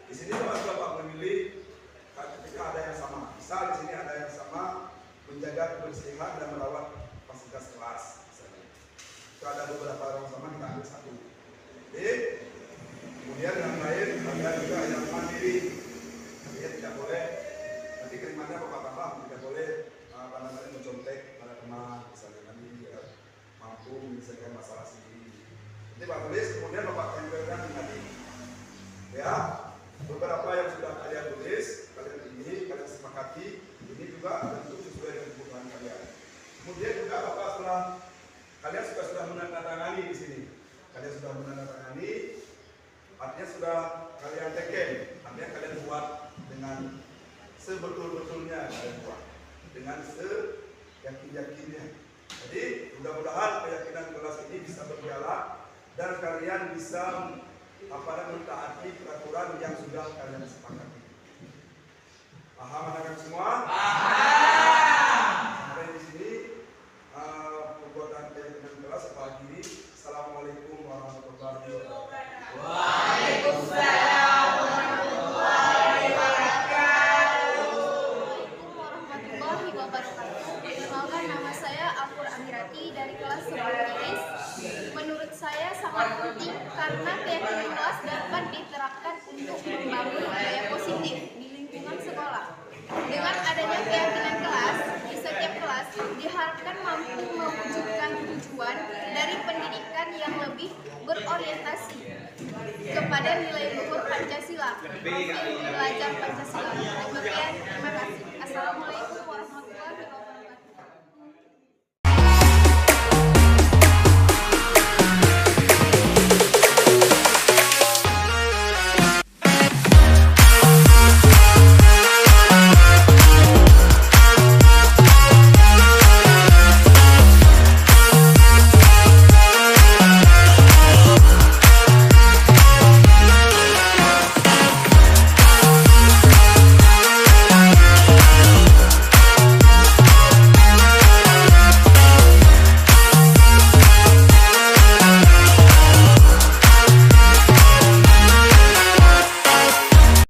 Di sini Bapak memilih ketika ada yang sama. Misal di sini ada yang sama menjaga kebersihan dan merawat fasilitas kelas. Misalnya. Jika ada beberapa orang sama, kita ambil satu. Kemudian yang lain ada juga yang mandiri, dia tidak boleh. Nanti kalimatnya Bapak tambah, tidak boleh mencontek pada teman, misalnya nanti ya, mampu menyelesaikan masalah sendiri. Nanti Bapak tulis, kemudian Bapak tempelkan tadi. Ya, beberapa yang sudah kalian tulis, kalian sepakati, ini juga tentu sesuai dengan kebutuhan kalian. Kemudian juga Bapak kalian sudah menandatangani di sini. Kalian sudah menandatangani, artinya sudah kalian teken, artinya kalian buat dengan sebetul-betulnya kalian buat, dengan seyakin-yakinnya. Jadi mudah-mudahan keyakinan kelas ini bisa berjalan dan kalian bisa mentaati peraturan yang sudah kalian sepakati. Paham anak-anak semua? Sampai di sini pembuatan keyakinan kelas pagi ini. Assalamualaikum warahmatullahi wabarakatuh. Waalaikumsalam warahmatullahi wabarakatuh. Warahmatullahi wabarakatuh. Perkenalkan, nama saya Afur Amirati dari kelas 10 IS. Menurut saya sangat penting karena keyakinan kelas dapat diterapkan untuk membangun budaya positif di lingkungan sekolah. Dengan adanya keyakinan kelas di setiap kelas diharapkan mampu mewujudkan tujuan dari pendidikan yang lebih berorientasi kepada nilai luhur Pancasila, profil belajar Pancasila. Demikian, terima kasih. Assalamualaikum.